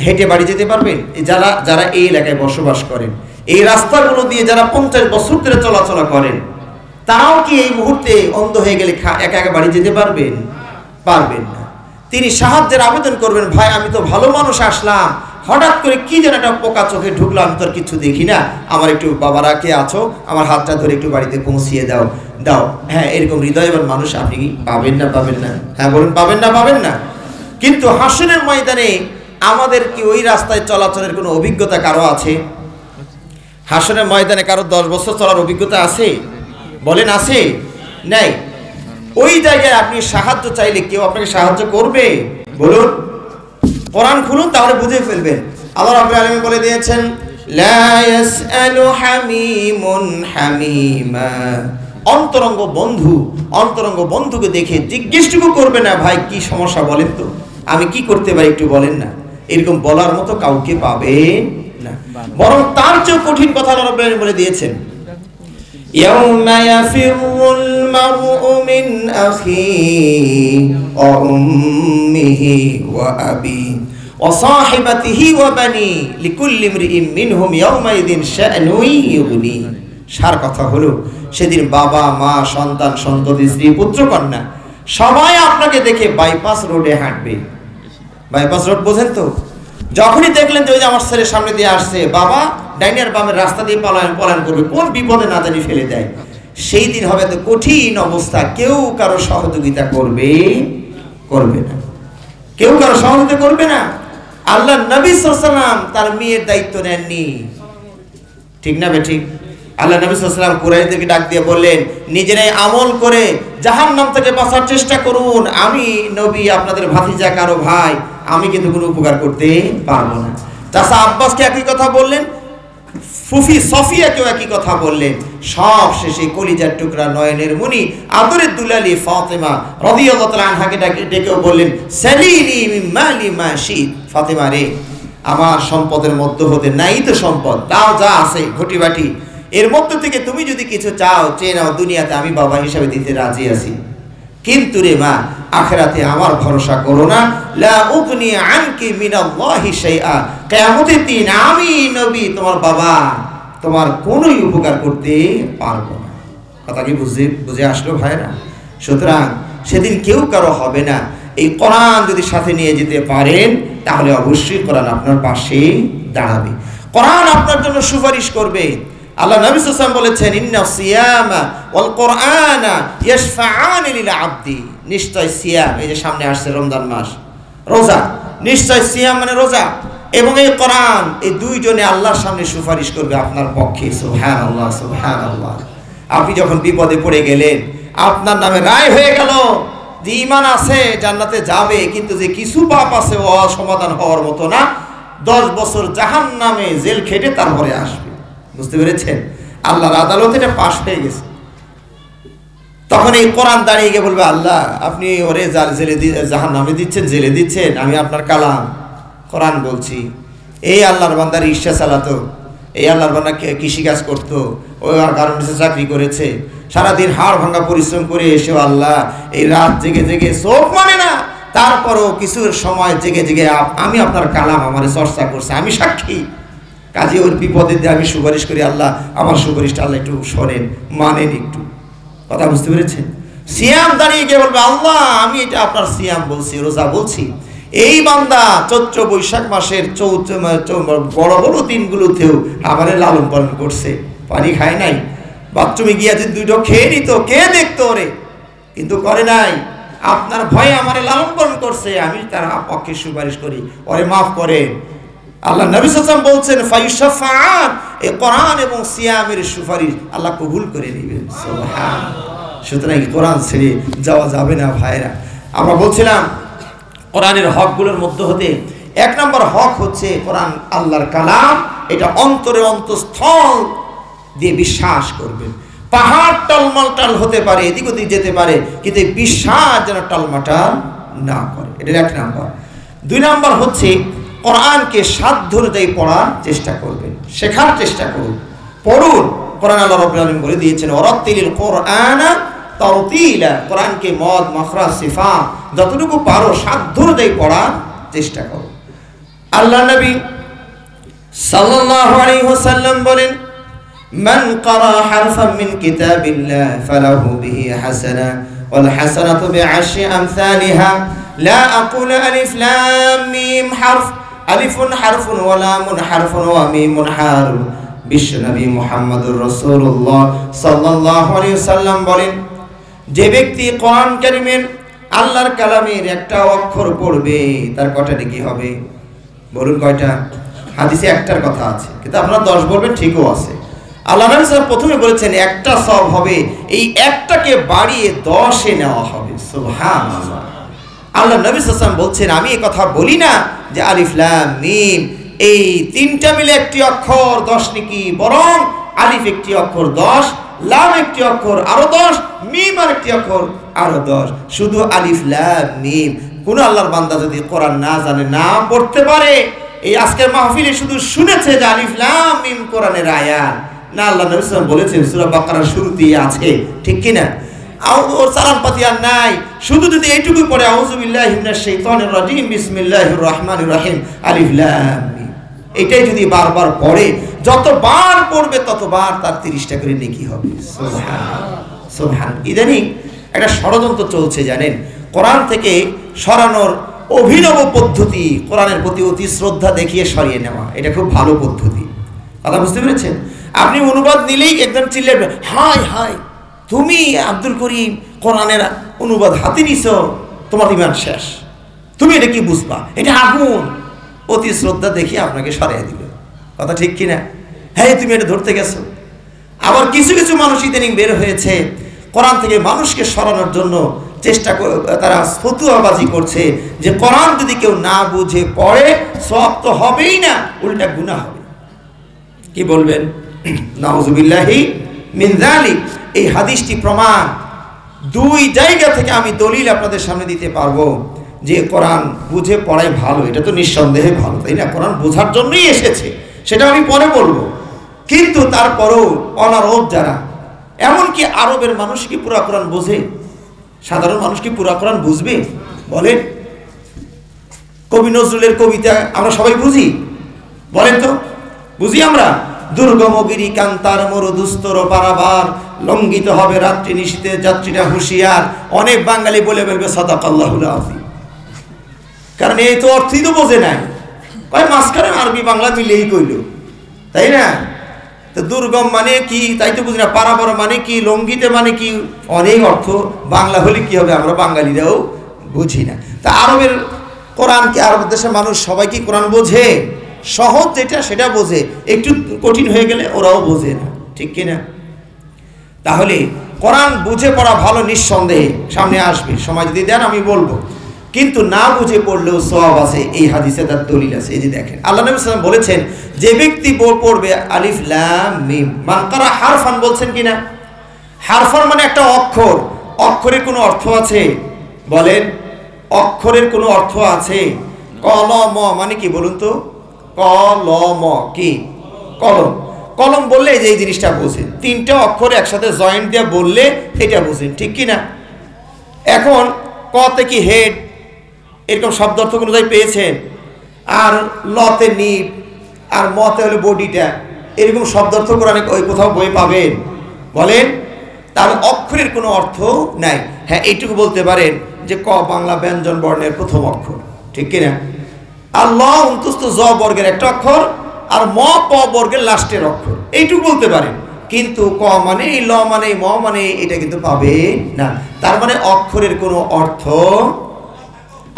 হেঁটে বাড়ি যেতে পারবেন? যারা যারা এই এলাকায় বসবাস করেন, এই রাস্তাগুলো দিয়ে যারা 50 বছর ধরে চলাচল করেন, তারাও কি এই মুহূর্তে অন্ধ হয়ে গেলে একা একা বাড়ি যেতে পারবেন? পারবেন না। তিনি সাহায্যের আবেদন করবেন, ভাই আমি তো ভালো মানুষ আসলাম, হঠাৎ করে কি যেন একটা পোকা চোখে ঢুকলো, আমি তো আর কিছু দেখি না, আমার একটু বাবারা কে আছো, আমার হাতটা ধরে একটু বাড়িতে পৌঁছিয়ে দাও দাও। হ্যাঁ, এরকম হৃদয়বান মানুষ আপনি কি পাবেন না? পাবেন না? হ্যাঁ বলুন, পাবেন না? পাবেন না? কিন্তু হাসরের ময়দানে আমাদের কি ওই রাস্তায় চলাচলের কোনো অভিজ্ঞতা কারো আছে? হাসরের ময়দানে কারো 10 বছর চলার অভিজ্ঞতা আছে? বলেন আছে? নাই। ওই জায়গায় আপনি সাহায্য চাইলে কেউ আপনাকে সাহায্য করবে? বলুন। কোরআন খুলুন, তাহলে বুঝে ফেলবেন। আল্লাহ রাব্বুল আলামিন বলে দিয়েছেন, লা ইয়াসআলু হামিমুন হামিমা। অন্তরঙ্গ বন্ধুকে দেখে জিজ্ঞেসটুকু করবে না, ভাই কি সমস্যা বলেন তো, আমি কি করতে পারি একটু বলেন না। এরকম বলার মতো কাউকে পাবেন না। বরং তার চেয়ে কঠিন কথা আল্লাহ রাব্বুল আলামিন বলে দিয়েছেন, ইয়াউমা ইয়াফিরুল মারউ মিন আখিহি ওয়া উম্মিহি ওয়া আবিহি ওয়া সাহিবাতিহি ওয়া বানি লিকুল্লি ইমরিইন মিনহুম ইয়াউমাইযিন শা'নুন ইউগনি। সার কথা হলো, সেদিন বাবা মা সন্তান সন্ততি স্ত্রী পুত্র কন্যা সবাই আপনাকে দেখে বাইপাস রোডে হাঁটবে। বাইপাস রোড বোঝেন তো? যখনই দেখলেন যে ওই যে আমার ছেলের সামনে দিয়ে আসছে, বাবা ডাইনের বামের রাস্তা দিয়ে পলায়ন করবে, কোন বিপদে না জানি ফেলে দেয়, সেই দিন হবে তো কঠিন অবস্থা। কেউ কারো সহযোগিতা করবে না, কেউ কারো সহযোগিতা করবে না। আল্লাহ নবী সাল্লাল্লাহু আলাইহি ওয়াসাল্লাম তার মেয়ের দায়িত্ব নেননি, ঠিক না বেঠিক? আল্লাহ নবী সাল্লাল্লাহু আলাইহি ওয়াসাল্লাম কুরাইশদেরকে ডাক দিয়ে বললেন, নিজেরাই আমল করে জাহান্নাম থেকে বাঁচার চেষ্টা করুন, আমি নবী আপনাদের ভাতিজা কারো ভাই, আমি কিন্তু কোনো উপকার করতে পারবো না। চাচা আব্বাসকে একই কথা বললেন, ফুফি সফিয়াকেও একই কথা বললেন। সব শেষে কলিজার টুকরা নয়নের মণি আদরের দুলালি ফাতেমা রাদিয়াল্লাহু তাআলা আনহাকে ডেকেও বললেন, সালিনি মিন মালি মা শিত। ফাতেমা রে, আমার সম্পদের মধ্য হতে নাই তো সম্পদ, তাও যা আছে ঘটিবাটি, এর মধ্য থেকে তুমি যদি কিছু চাও চেয়ে নাও, দুনিয়াতে আমি বাবা হিসাবে দিতে রাজি আছি, কিন্তু রে মা আখিরাতে আমার ভরসা করো না, লা উগনি আনকি মিনাল্লাহি শাইআ। কিয়ামতের দিন আমি নবী তোমার বাবা তোমার কোনোই উপকার করতে পারবো না। কথা কি বুঝে আসলো ভাইরা? সুতরাং সেদিন কেউ কারো হবে না। এই কোরআন যদি সাথে নিয়ে যেতে পারেন, তাহলে অবশ্যই কোরআন আপনার পাশে দাঁড়াবে, কোরআন আপনার জন্য সুপারিশ করবে। আল্লাহ নবী সাল্লাল্লাহু আলাইহি ওয়াসাল্লাম বলেছেন, ইন্না সিয়ামা ওয়াল কুরআনা ইয়াশফাআনি লিল আবদি। নিশ্চয় সিয়াম, এই যে সামনে আসছে রমজান মাস, রোজা, নিশ্চয় সিয়াম মানে রোজা, এবং এই কোরআন, এই দুইজনে আল্লাহর সামনে সুপারিশ করবে আপনার পক্ষে। সুবহানাল্লাহ, সুবহানাল্লাহ। আপনি যখন বিপদে পড়ে গেলেন, আপনার নামে রায় হয়ে গেল যে ঈমান আছে জান্নাতে যাবে, কিন্তু যে কিছু পাপ আছে ও সমাধান হওয়ার মতো না, 10 বছর জাহান্নামে জেল খেটে তারপরে আসবে। বুঝতে পেরেছেন? আল্লাহর আদালতে এটা পাশ হয়ে গেছে। তখন এই কোরআন দাঁড়িয়ে গিয়ে বলবে, আল্লাহ আপনি ওরে জেলে জাহান্নামে দিচ্ছেন, জেলে দিচ্ছেন, আমি আপনার কালাম কোরআন বলছি। এই আল্লাহর বান্দার ইচ্ছা চালাতো, এই আল্লাহর বান্দা কৃষিকাজ করতো, ওই গার্মেন্টসে চাকরি করেছে, সারাদিন হাড় ভাঙা পরিশ্রম করে এসেও আল্লাহ এই রাত জেগে জেগে চোখ মানে না, তারপরও কিছু সময় জেগে জেগে আমি আপনার কালাম আমার চর্চা করছে, আমি সাক্ষী। কাজে ওর বিপদে দিয়ে আমি সুপারিশ করি, আল্লাহ আমার সুপারিশটা আল্লাহ একটু শোনেন, মানেন একটু। কথা বুঝতে পেরেছেন? সিয়াম দাঁড়িয়ে গিয়ে বলবে, আল্লাহ আমি এটা আপনার সিয়াম বলছি, রোজা বলছি। এই বান্দা চৈত্র বৈশাখ মাসের বড় বড় দিনগুলোতেও আমারে লালন পালন করছে, পানি খায় নাই, বাথরুমে গিয়ে যদি 2টো খেয়ে নিত, কে দেখতো ওরে, কিন্তু করে নাই। আপনার ভয়ে আমারে লালন পালন করছে, আমি তার পক্ষে সুপারিশ করি, ওরে মাফ করেন। আল্লাহ নবী সাল্লাল্লাহু আলাইহি ওয়াসাল্লাম বলছেন, ফায়ুশাফাআন, এই কোরআন এবং সিয়ামের সুপারিশ আল্লাহ কবুল করে নেবেন। সুবহানাল্লাহ। সুতরাং কোরআন ছেড়ে যাওয়া যাবে না ভাইরা। আমরা বলছিলাম কোরআনের হকগুলোর মধ্যে হতে 1 নম্বর হক হচ্ছে কোরআন আল্লাহর কালাম, এটা অন্তরে অন্তঃস্থল দিয়ে বিশ্বাস করবেন। পাহাড় টলমলটাল হতে পারে, এদিক ওদিক যেতে পারে, কিন্তু এই বিশ্বাস যেন টলমাটাল না করে। এটা 1 নাম্বার। 2 নাম্বার হচ্ছে কোরআনকে সাধ্য অনুযায়ী পড়ার চেষ্টা করবেন, শেখার চেষ্টা করুন, পড়ুন। কোরআন আল্লাহ রাব্বুল আলামিন বলে দিয়েছেন ওয়ারাত্তিলিল কোরআনা তারতিলা, কোরআনকে মদ মাখরাজ সিফা যতটুকু পারো সাধ্য অনুযায়ী পড়ার চেষ্টা করো। আল্লাহ নবী সাল্লাল্লাহু আলাইহি ওয়াসাল্লাম বলেন মান ক্বারা হারফান মিন কিতাবিল্লাহ ফালাহু বিহি হাসানাহ ওয়াল হাসানাতু বি'আশরি আমসালিহা লা আকুলু আলিফ লাম মিম হারফ, আলিফুন হারফুন ওয়া লামুন হারফুন ওয়া মিমুন হারফ। বিশ্বনবী মুহাম্মদুর রাসূলুল্লাহ সাল্লাল্লাহু আলাইহি ওয়াসাল্লাম বলেন যে ব্যক্তি কোরআন কারীমের আল্লাহর কালামের একটা অক্ষর পড়বে তার কয়টা নেকি হবে? বলুন কয়টা? হাদিসে একটার কথা আছে, কিন্তু আপনারা 10 বলবেন, ঠিকও আছে। আল্লাহ নবী সাল্লাল্লাহু প্রথমে বলেছেন একটা সওয়াব হবে, এই একটাকে বাড়িয়ে 10-এ নেওয়া হবে। সুবহানাল্লাহ। আল্লাহ নবী সাল্লাল্লাহু আলাইহি ওয়াসাল্লাম বলছেন আমি এই কথা বলি না যে আলিফ লাম মিম এই 3টা মিলে একটি অক্ষর 10 নেকি, বরং আলিফ একটি অক্ষর 10, লাম একটি অক্ষর আরো 10, মিম আর একটি অক্ষর আরো 10। শুধু আলিফ লাম মিম কোন আল্লাহর বান্দা যদি কোরআন না জানে, না পড়তে পারে, এই আজকের মাহফিলে শুধু শুনেছে যে আলিফ লাম মিম কোরআনের আয়াত, না আল্লাহ নবী সাল্লাল্লাহু আলাইহি ওয়াসাল্লাম বলেছেন সূরা বাকারার শুরুতেই আছে, ঠিক কি না? ওর চালান পাতি আর নাই, শুধু যদি এইটুকু পড়ে আউযু বিল্লাহি মিনাশ শাইতানির রাজিম বিসমিল্লাহির রহমানির রহিম আলিফ লাম মিম, এটাই যদি বারবার পড়ে, যতবার পড়বে ততবার তার 30টা করে নেকি হবে। সুবহানাল্লাহ সুবহানাল্লাহ। ইদানিং একটা ষড়যন্ত্র চলছে জানেন, কোরআন থেকে সরানোর অভিনব পদ্ধতি, কোরআনের প্রতি অতি শ্রদ্ধা দেখিয়ে সরিয়ে নেওয়া, এটা খুব ভালো পদ্ধতি। কথা বুঝতে পেরেছেন? আপনি অনুবাদ নিলেই একদম চিল্লাবে, হাই হাই তুমি আব্দুল করিম কোরআনের অনুবাদ হাতে নিছো, তোমার ঈমান শেষ, তুমি এটা কি বুঝবা, এটা আগুন। অতি শ্রদ্ধা দেখিয়ে আপনাকে সরিয়ে দিল। কথা ঠিক কিনা? হ্যাঁ তুমি এটা ধরতে গেছো। আবার কিছু কিছু মানুষ ইদানিং বের হয়েছে কোরআন থেকে মানুষকে সরানোর জন্য চেষ্টা, তারা ফতুয়াবাজি করছে যে কোরআন যদি কেউ না বুঝে পড়ে সওয়াব তো হবেই না, উল্টা গুনাহ হবে। কি বলবেন? নাউযুবিল্লাহি মিন যালিক। এই হাদিসটি প্রমাণ 2 জায়গা থেকে আমি দলিল আপনাদের সামনে দিতে পারবো যে কোরআন বুঝে পড়াই ভালো। এটা তো নিঃসন্দেহে ভালো, তাই না? কোরআন বোঝার জন্যই এসেছে, সেটা আমি পরে বলবো। কিন্তু তারপরও অনারব যারা, এমনকি আরবের মানুষ কি পুরা কোরআন বোঝে? সাধারণ মানুষ কি পুরা কোরআন বুঝবে? বলেন। কবি নজরুলের কবিতা আমরা সবাই বুঝি? বলেন তো, বুঝি আমরা? দুর্গম গিরি কান্তার মরু দুস্তর পারাবার, লঙ্ঘিত হবে রাত্রি নিশীতে যাত্রীরা হুঁশিয়ার। অনেক বাঙালি বলে বলবে সাদাকাল্লাহুল আযীম, কারণ এই তো অর্থই তো বোঝে নাই, মাঝখানে আরবি বাংলা মিলেই কইল, তাই না? তো দুর্গম মানে কি তাই তো বুঝি না, পারাবার মানে কি, লঙ্ঘিতে মানে কি, অনেক অর্থ বাংলা হলে কি হবে আমরা বাঙালিরাও বুঝি না। তা আরবের কোরআন কি, আরব দেশের মানুষ সবাই কি কোরআন বোঝে? সহজ যেটা সেটা বোঝে, একটু কঠিন হয়ে গেলে ওরাও বোঝে না, ঠিক কিনা? তাহলে কোরআন বুঝে পড়া ভালো, নিঃসন্দেহে সামনে আসবে, সময় যদি দেন আমি বলবো। কিন্তু না বুঝে পড়লেও সওয়াব আছে, এই হাদিসে তার দলিল আছে। এই যে দেখেন আল্লাহ নবী সাল্লাল্লাহু আলাইহি ওয়াসাল্লাম বলেছেন যে ব্যক্তি পড়বে আলিফ লাম মিম, মান কারা হারফান বলছেন কিনা? হারফান মানে একটা অক্ষর, অক্ষরের কোনো অর্থ আছে? বলেন, অক্ষরের কোনো অর্থ আছে? কলম মানে কি বলুন তো? কলম কি? কলম। কলম বললে যে এই জিনিসটা বোঝেন, 3টা অক্ষর একসাথে জয়েন্ট দিয়ে বললে এটা বোঝেন, ঠিক কিনা? এখন কতে কি হেড, এরকম শব্দ অর্থ কোনো জায়গায় পেয়েছেন? আর লতে নিপ, আর মতে হলো বডিটা, এরকম শব্দ অর্থ কোরআনে ওই কোথাও বই পাবেন? বলেন। তাহলে অক্ষরের কোনো অর্থ নাই। হ্যাঁ, এইটুকু বলতে পারেন যে ক বাংলা ব্যঞ্জন বর্ণের প্রথম অক্ষর, ঠিক কিনা? আর ল অন্তস্থ জ বর্গের একটা অক্ষর, আর ম প বর্গের লাস্টের অক্ষর, এইটুকু বলতে পারেন। কিন্তু ক মানে, ল মানে, ম মানে এটা কিন্তু পাবে না। তার মানে অক্ষরের কোনো অর্থ।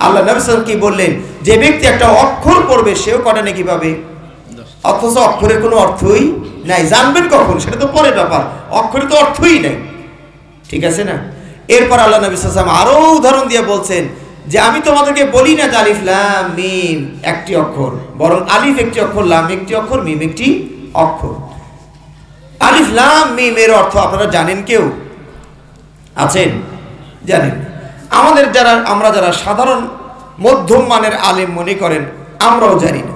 আল্লাহ নবী সাল্লাল্লাহু আলাইহি ওয়াসাল্লাম কি বললেন? যে ব্যক্তি একটা অক্ষর পড়বে সেও কটা নাকি পাবে, অথচ অক্ষরের কোনো অর্থই নাই। জানবেন কখন? সেটা তো পরের ব্যাপার, অক্ষরের তো অর্থই নাই, ঠিক আছে না? এরপর আল্লাহ নবী সাল্লাল্লাহু আলাইহি ওয়াসাল্লাম আরো উদাহরণ দিয়ে বলছেন যে আমি তোমাদেরকে বলি না যে আলিফ লাম মিম একটি অক্ষর, বরং আলিফ একটি অক্ষর, লাম একটি অক্ষর, মিম একটি অক্ষর। আলিফ লাম মিম এর অর্থ আপনারা জানেন? কেউ আছেন জানেন? আমরা যারা সাধারণ মধ্যম মানের আলেম মনে করেন, আমরাও জানি না।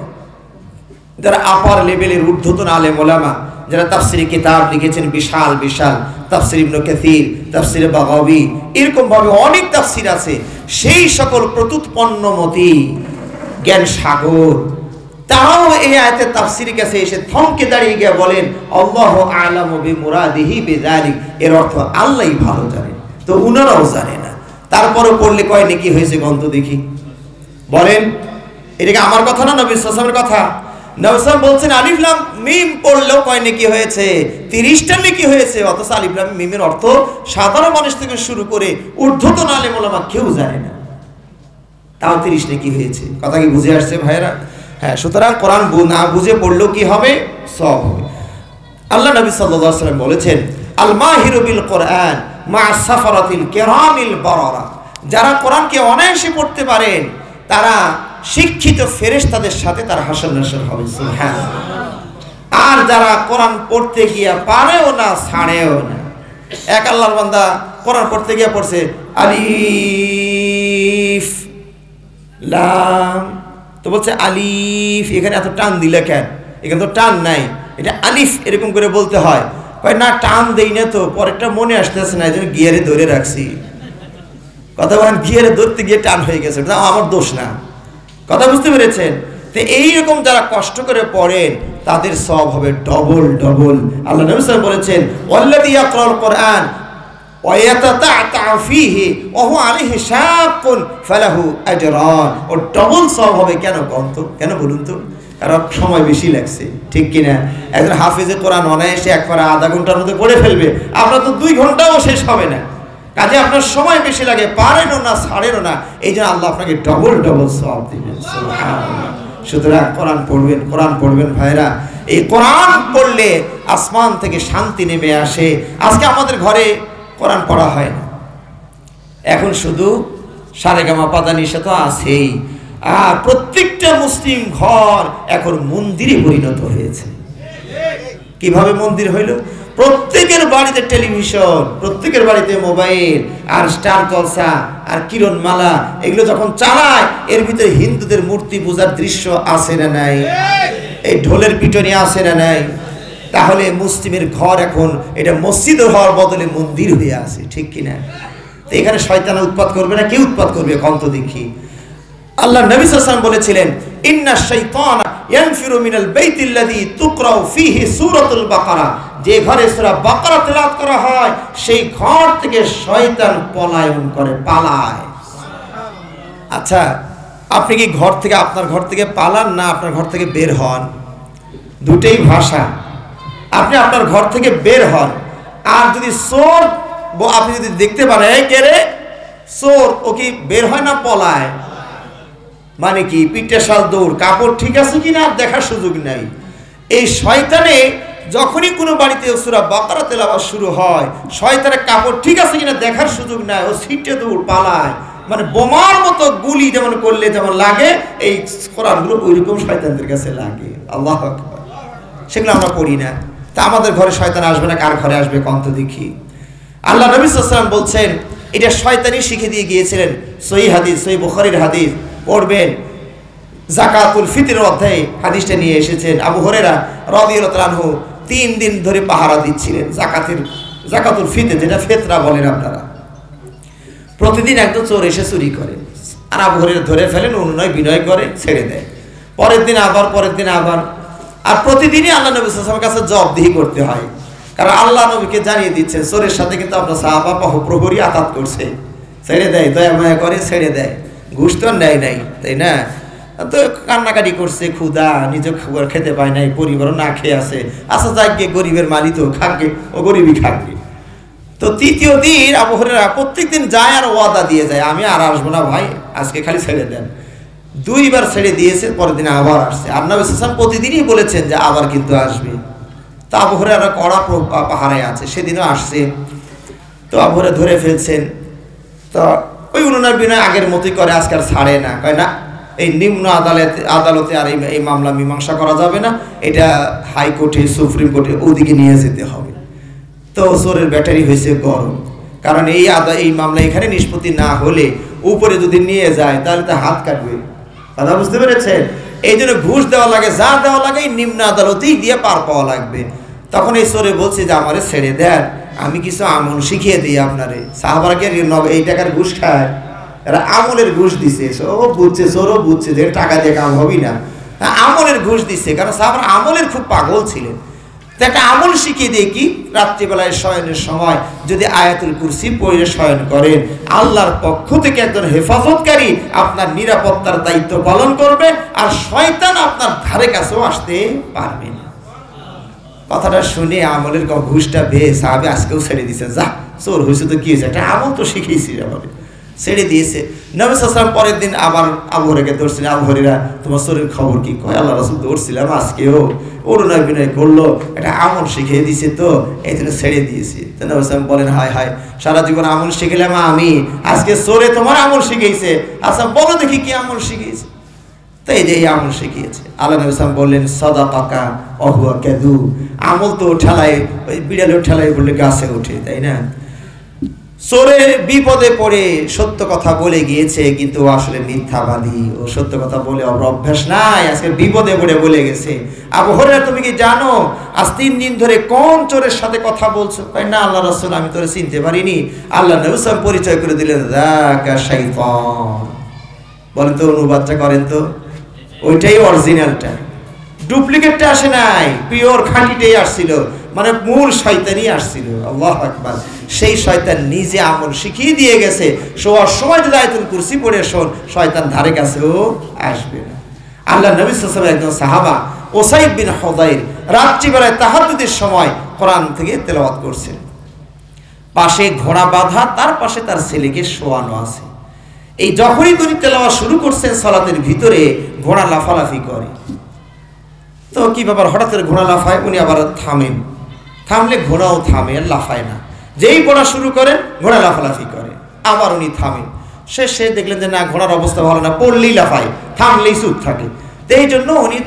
যারা আপার লেভেলের ঊর্ধ্বতন আলেম ওলামা, যারা তাফসিরে কিতাব লিখেছেন, বিশাল বিশাল তাফসির ইবনে কাসির, তাফসিরে বাগাবী, এরকম ভাবে অনেক তাফসির আছে, সেই সকল প্রত্যুৎপন্নমতি জ্ঞান সাগর, তারাও এই আয়াতের তাফসিরের কাছে এসে থমকে দাঁড়িয়ে গিয়ে বলেন আল্লাহু আ'লামু বিমুরাদিহি বিযালিক, এর অর্থ আল্লাহই ভালো জানেন। তো উনারাও জানে না, তারপরও পড়লে কয় নেকি হয়েছে গন্ত দেখি? বলেন, এটা কি আমার কথা না নবী সাল্লাল্লাহু আলাইহি ওয়াসাল্লামের কথা? নবী সাল্লাল্লাহু বলছেন আলিফ লাম মিম পড়লেও কয় নেকি হয়েছে? 30টা নেকি হয়েছে। অথচ আলিফ লাম মিমের অর্থ সাধারণ মানুষ থেকে শুরু করে ঊর্ধ্বতন আলেম ওলামা কেউ জানে না, তাও 30 নেকি হয়েছে। কথা কি বুঝে আসছে ভাইরা? হ্যাঁ, সুতরাং কোরআন না বুঝে পড়লেও কি হবে? সব হবে। আল্লাহ নবী সাল্লাল্লাহু আলাইহি ওয়াসাল্লাম বলেছেন আল মাহিরু বিল কোরআন মা সাফারাতিল কিরামিল বারারা, যারা কোরআনকে অনায়াসে পড়তে পারেন তারা শিক্ষিত ফেরেশতাদের সাথে তার হাসর নাসর হবে। সুবহানাল্লাহ। আর যারা কোরআন পড়তে গিয়া পারেও না, ছাড়েও না, এক আল্লাহর বান্দা কোরআন পড়তে গিয়া পড়ছে আলিফ লাম, তো বলছে আলিফ, এখানে এত টান দিলে কেন? এখানে তো টান নাই, এটা আলিফ এরকম করে বলতে হয়। কয় না, টান দেই না তো, পরেরটা মনে আসতেছে না, এই জন্য গিয়ারে ধরে রাখছি। কথা বলেন, গিয়ারে ধরতে গিয়ে টান হয়ে গেছে, এটা আমার দোষ না। কথা বুঝতে পেরেছেন? তো এইরকম যারা কষ্ট করে পড়েন তাদের সওয়াব হবে ডবল ডবল। আল্লাহ নবী সাল্লাল্লাহু আলাইহি ওয়াসাল্লাম বলেছেন ওয়াল্লাযী ইয়াকরাউল কোরআন ওয়া ইয়াতাতা'তা'উ ফীহি ওয়া হুয়া আলাইহি শাক্কুন ফালাহু আজরান, ও ডবল সওয়াব হবে। কেন কন্ত? কেন বলুন তো? কারণ সময় বেশি লাগছে, ঠিক কিনা? একজন হাফেজে কোরআন অনায়াসে একবার আধা ঘন্টার মধ্যে পড়ে ফেলবে, আপনার তো 2 ঘন্টাও শেষ হবে না। কাজে আপনার সময় বেশি লাগে, পারেনও না, ছাড়েনও না, এই জন্য আল্লাহ আপনাকে ডবল ডবল সওয়াব দিবেন। সুবহানাল্লাহ। সুতরাং কোরআন পড়বেন, কোরআন পড়বেন ভাইরা। এই কোরআন পড়লে আসমান থেকে শান্তি নেমে আসে। আজকে আমাদের ঘরে কোরআন পড়া হয় না, এখন শুধু সারেগামা পাদানিসা তো আছেই, আর প্রত্যেকটা মুসলিম ঘর এখন মন্দিরে পরিণত হয়েছে। কিভাবে মন্দির হইল? প্রত্যেকের বাড়িতে টেলিভিশন, প্রত্যেকের বাড়িতে মোবাইল, আর স্টার জলসা আর কিরণমালা, এগুলো যখন চালায় এর ভিতরে হিন্দুদের মূর্তি পূজার দৃশ্য আছে না নাই? এই ঢোলের পিটনি আছে না নাই? তাহলে মুসলিমের ঘর এখন এটা মসজিদ হওয়ার বদলে মন্দির হয়ে আছে, ঠিক কিনা? তো এখানে শয়তান উৎপাত করবে না, কে উৎপাত করবে কন্ত দেখি? আল্লাহ নবী সাল্লাল্লাহু আলাইহি ওয়াসাল্লাম বলেছিলেন ইন্নাশ শাইতানা ইয়ানফিরু মিনাল বাইতিল্লাযী তুকরাউ ফীহি সূরাতুল বাকারা, যে ঘরে সূরা বাকারা তেলাওয়াত করা হয় সেই ঘর থেকে শয়তান পলায়ন করে, পালায়। আচ্ছা, আপনি কি ঘর থেকে, আপনার ঘর থেকে পালান না আপনার ঘর থেকে বের হন? দুটেই ভাষা। আপনি আপনার ঘর থেকে বের হন, আর যদি চোর আপনি যদি দেখতে পারেন এই কে রে চোর, ও কি বের হয় না পলায়? মানে কি? পিঠে শাল দৌড়, কাপড় ঠিক আছে কিনা আর দেখার সুযোগ নাই। এই শয়তানে যখনই কোনো বাড়িতে সূরা বাকারা তেলাওয়াত শুরু হয়, শয়তানের কাপড় ঠিক আছে কিনা দেখার সুযোগ নাই, ও ছিটে দৌড় পালায়। মানে বোমার মতো গুলি যেমন করলে যেমন লাগে, এই কোরআনগুলো ওইরকম শয়তানদের কাছে লাগে। আল্লাহু আকবার। সেগুলো আমরা পড়ি না। তা আমাদের ঘরে শয়তান আসবে না, কার ঘরে আসবে কন্ত দেখি? আল্লাহ নবী সাল্লাল্লাহু আলাইহি ওয়াসাল্লাম বলছেন এটা শয়তানই শিখে দিয়ে গিয়েছিলেন। সহিহ হাদিস, সহিহ বুখারীর হাদিস পড়বেন, যাকাতুল ফিতরের অধ্যায়ে হাদিসটা নিয়ে এসেছেন। আবু হুরায়রা রাদিয়াল্লাহু তাআলা আনহু 3 দিন ধরে পাহারা দিচ্ছিলেন যাকাতুল ফিতর, যেটা ফিতরা বলেন আপনারা। প্রতিদিন একজন চোর এসে চুরি করে, আর আবু হুরায়রা ধরে ফেলেন, অনুনয় বিনয় করে ছেড়ে দেয়। পরের দিন আবার, আর প্রতিদিনই আল্লাহ নবী সাল্লাল্লাহু আলাইহি ওয়াসাল্লামের কাছে জবাবদিহি করতে হয়। কারণ আল্লাহ নবীকে জানিয়ে দিচ্ছেন চোরের সাথে কিন্তু আপনার সাহাবা প্রহরী আঘাত করছে, ছেড়ে দেয়, দয়া মায়া করে ছেড়ে দেয়, ঘুষ তো নেয় নাই, তাই না? তো কান্নাকাটি করছে, ক্ষুধা, নিজে খাবার খেতে পায় নাই, পরিবারও না খেয়ে আছে। আচ্ছা যাকে গরিবের মালি তো খাকে, ও গরিবই খাকে। তো তৃতীয় দিন আবু হুরায়রা প্রত্যেকদিন যায় আর ওয়াদা দিয়ে যায়, আমি আর আসবো না ভাই, আজকে খালি ছেড়ে দেন। 2 বার ছেড়ে দিয়েছে, পরের দিন আবার আসছে। আর নবী সাল্লাল্লাহু আলাইহি ওয়াসাল্লাম প্রতিদিনই বলেছেন যে আবার কিন্তু আসবে। তো আবু হুরায়রা কড়া পাহারায় আছে, সেদিনও আসছে। তো আবু হুরায়রা ধরে ফেলছেন, তো ওই অনুনয় বিনয় আগের মতোই করে, আজকে আর ছাড়ে না। কয় না এই নিম্ন আদালতে আর এই মামলা মীমাংসা করা যাবে না, এটা হাইকোর্টে, সুপ্রিম কোর্টে ওদিকে নিয়ে যেতে হবে। তো চোরের ব্যাটারি হয়েছে গরম, কারণ এই মামলা এখানে নিষ্পত্তি না হলে উপরে যদি নিয়ে যায় তাহলে তো হাত কাটবে। কথা বুঝতে পেরেছেন? এই জন্য ঘুষ দেওয়া লাগে, যা দেওয়া লাগে নিম্ন আদালতেই দিয়ে পার পাওয়া লাগবে। তখন এই চোরে বলছে যে আমারে ছেড়ে দেন, আমি কিছু আমল শিখিয়ে দিই আপনারে। সাহাবারা কি এই টাকার ঘুষ খায়? এরা আমলের ঘুষ দিছে। ও বুঝছে, চোরও বুঝছে যে টাকা দিয়ে কাম হবি না, আমলের ঘুষ দিচ্ছে। কারণ সাহাবারা আমলের খুব পাগল ছিলেন। তো একটা আমল শিখিয়ে দিয়ে কি, রাত্রিবেলায় শয়নের সময় যদি আয়াতুল কুরসি পড়ে শয়ন করেন, আল্লাহর পক্ষ থেকে একজন হেফাজতকারী আপনার নিরাপত্তার দায়িত্ব পালন করবে, আর শয়তান আপনার ধারে কাছেও আসতে পারবে না। কথাটা শুনে আমলের ঘুষটা পেয়ে সাহাবে আজকেও ছেড়ে দিয়েছে। যা, চোর হয়েছে তো কি হয়েছে, একটা আমল তো শিখেছি, আমাদের ছেড়ে দিয়েছে। নবী সাল্লাল্লাহু আলাইহি ওয়াসাল্লাম পরের দিন আবার আবু হুরায়রাকে ধরছিলেন। আবু হুরায়রা, তোমার চোরের খবর কি? কয়, আল্লাহ রাসূল ধরছিলাম, আজকেও অরুণায় বিনয় করলো, একটা আমল শিখিয়ে দিয়েছে, তো এই জন্য ছেড়ে দিয়েছি। তো নবী সাল্লাল্লাহু আলাইহি ওয়াসাল্লাম বলেন, হায় হায়, সারা জীবন আমল শিখলাম আমি, আজকে চোরে তোমার আমল শিখিয়েছে। আচ্ছা বলো দেখি কি আমল শিখিয়েছে? তো এই যে এই আমল শিখিয়েছে। আল্লাহ নবী সাল্লাল্লাহু আলাইহি ওয়াসাল্লাম বললেন, সাদাকাকা ওয়া হুয়া কাযুব। আমল তো ঠেলায়, ওই বিড়ালের ঠেলায় বললে গাছে ওঠে, তাই না? চোরে বিপদে পড়ে সত্য কথা বলে গিয়েছে, কিন্তু আসলে মিথ্যাবাদী, ও সত্য কথা বলে অভ্যাস নাই, আজকে বিপদে পড়ে বলে গেছে। আবু হুরায়রা, তুমি কি জানো আজ 3 দিন ধরে কোন চোরের সাথে কথা বলছো? কয়, না আল্লাহ রাসূল, আমি তোরে চিনতে পারিনি। আল্লাহ নবী সাল্লাল্লাহু আলাইহি ওয়াসাল্লাম পরিচয় করে দিলেন, যাকা শাইতান। বলেন তো, অনুবাদটা করেন তো। ওইটাই অরিজিনালটা, ডুপ্লিকেটটা আসে নাই, পিওর খাঁটিটাই আসছিল, মানে মূল শয়তানই আসছিল। আল্লাহু আকবার। সেই শয়তান নিজে আমল শিখিয়ে দিয়ে গেছে, শোয়ার সময় যদি আয়াতুল কুরসি পড়ে শোন, শয়তান ধারে কাছেও আসবে না। আল্লাহ নবী সাল্লাল্লাহু আলাইহি ওয়াসাল্লাম একজন সাহাবা উসাইদ বিন হুদাইর রাত্রিবেলায় তাহাজ্জুদের সময় কোরআন থেকে তেলাওয়াত করছেন। পাশে ঘোড়া বাঁধা, তার পাশে তার ছেলেকে শোয়ানো আছে। এই যখনই তিনি তেলাওয়াত শুরু করছেন, সালাতের ভিতরে ঘোড়া লাফালাফি করে। তো কি ব্যাপার, হঠাৎ করে ঘোড়া লাফায়, উনি আবার থামেন। থামলে ঘোড়াও থামে, আর লাফায় না। যেই পড়া শুরু করেন, ঘোড়া লাফালাফি করে, আবার উনি থামেন। সে দেখলেন যে না, ঘোড়ার অবস্থা ভালো না, পড়লেই লাফায়, থামলেই চুপ থাকে। তো এই জন্য উনি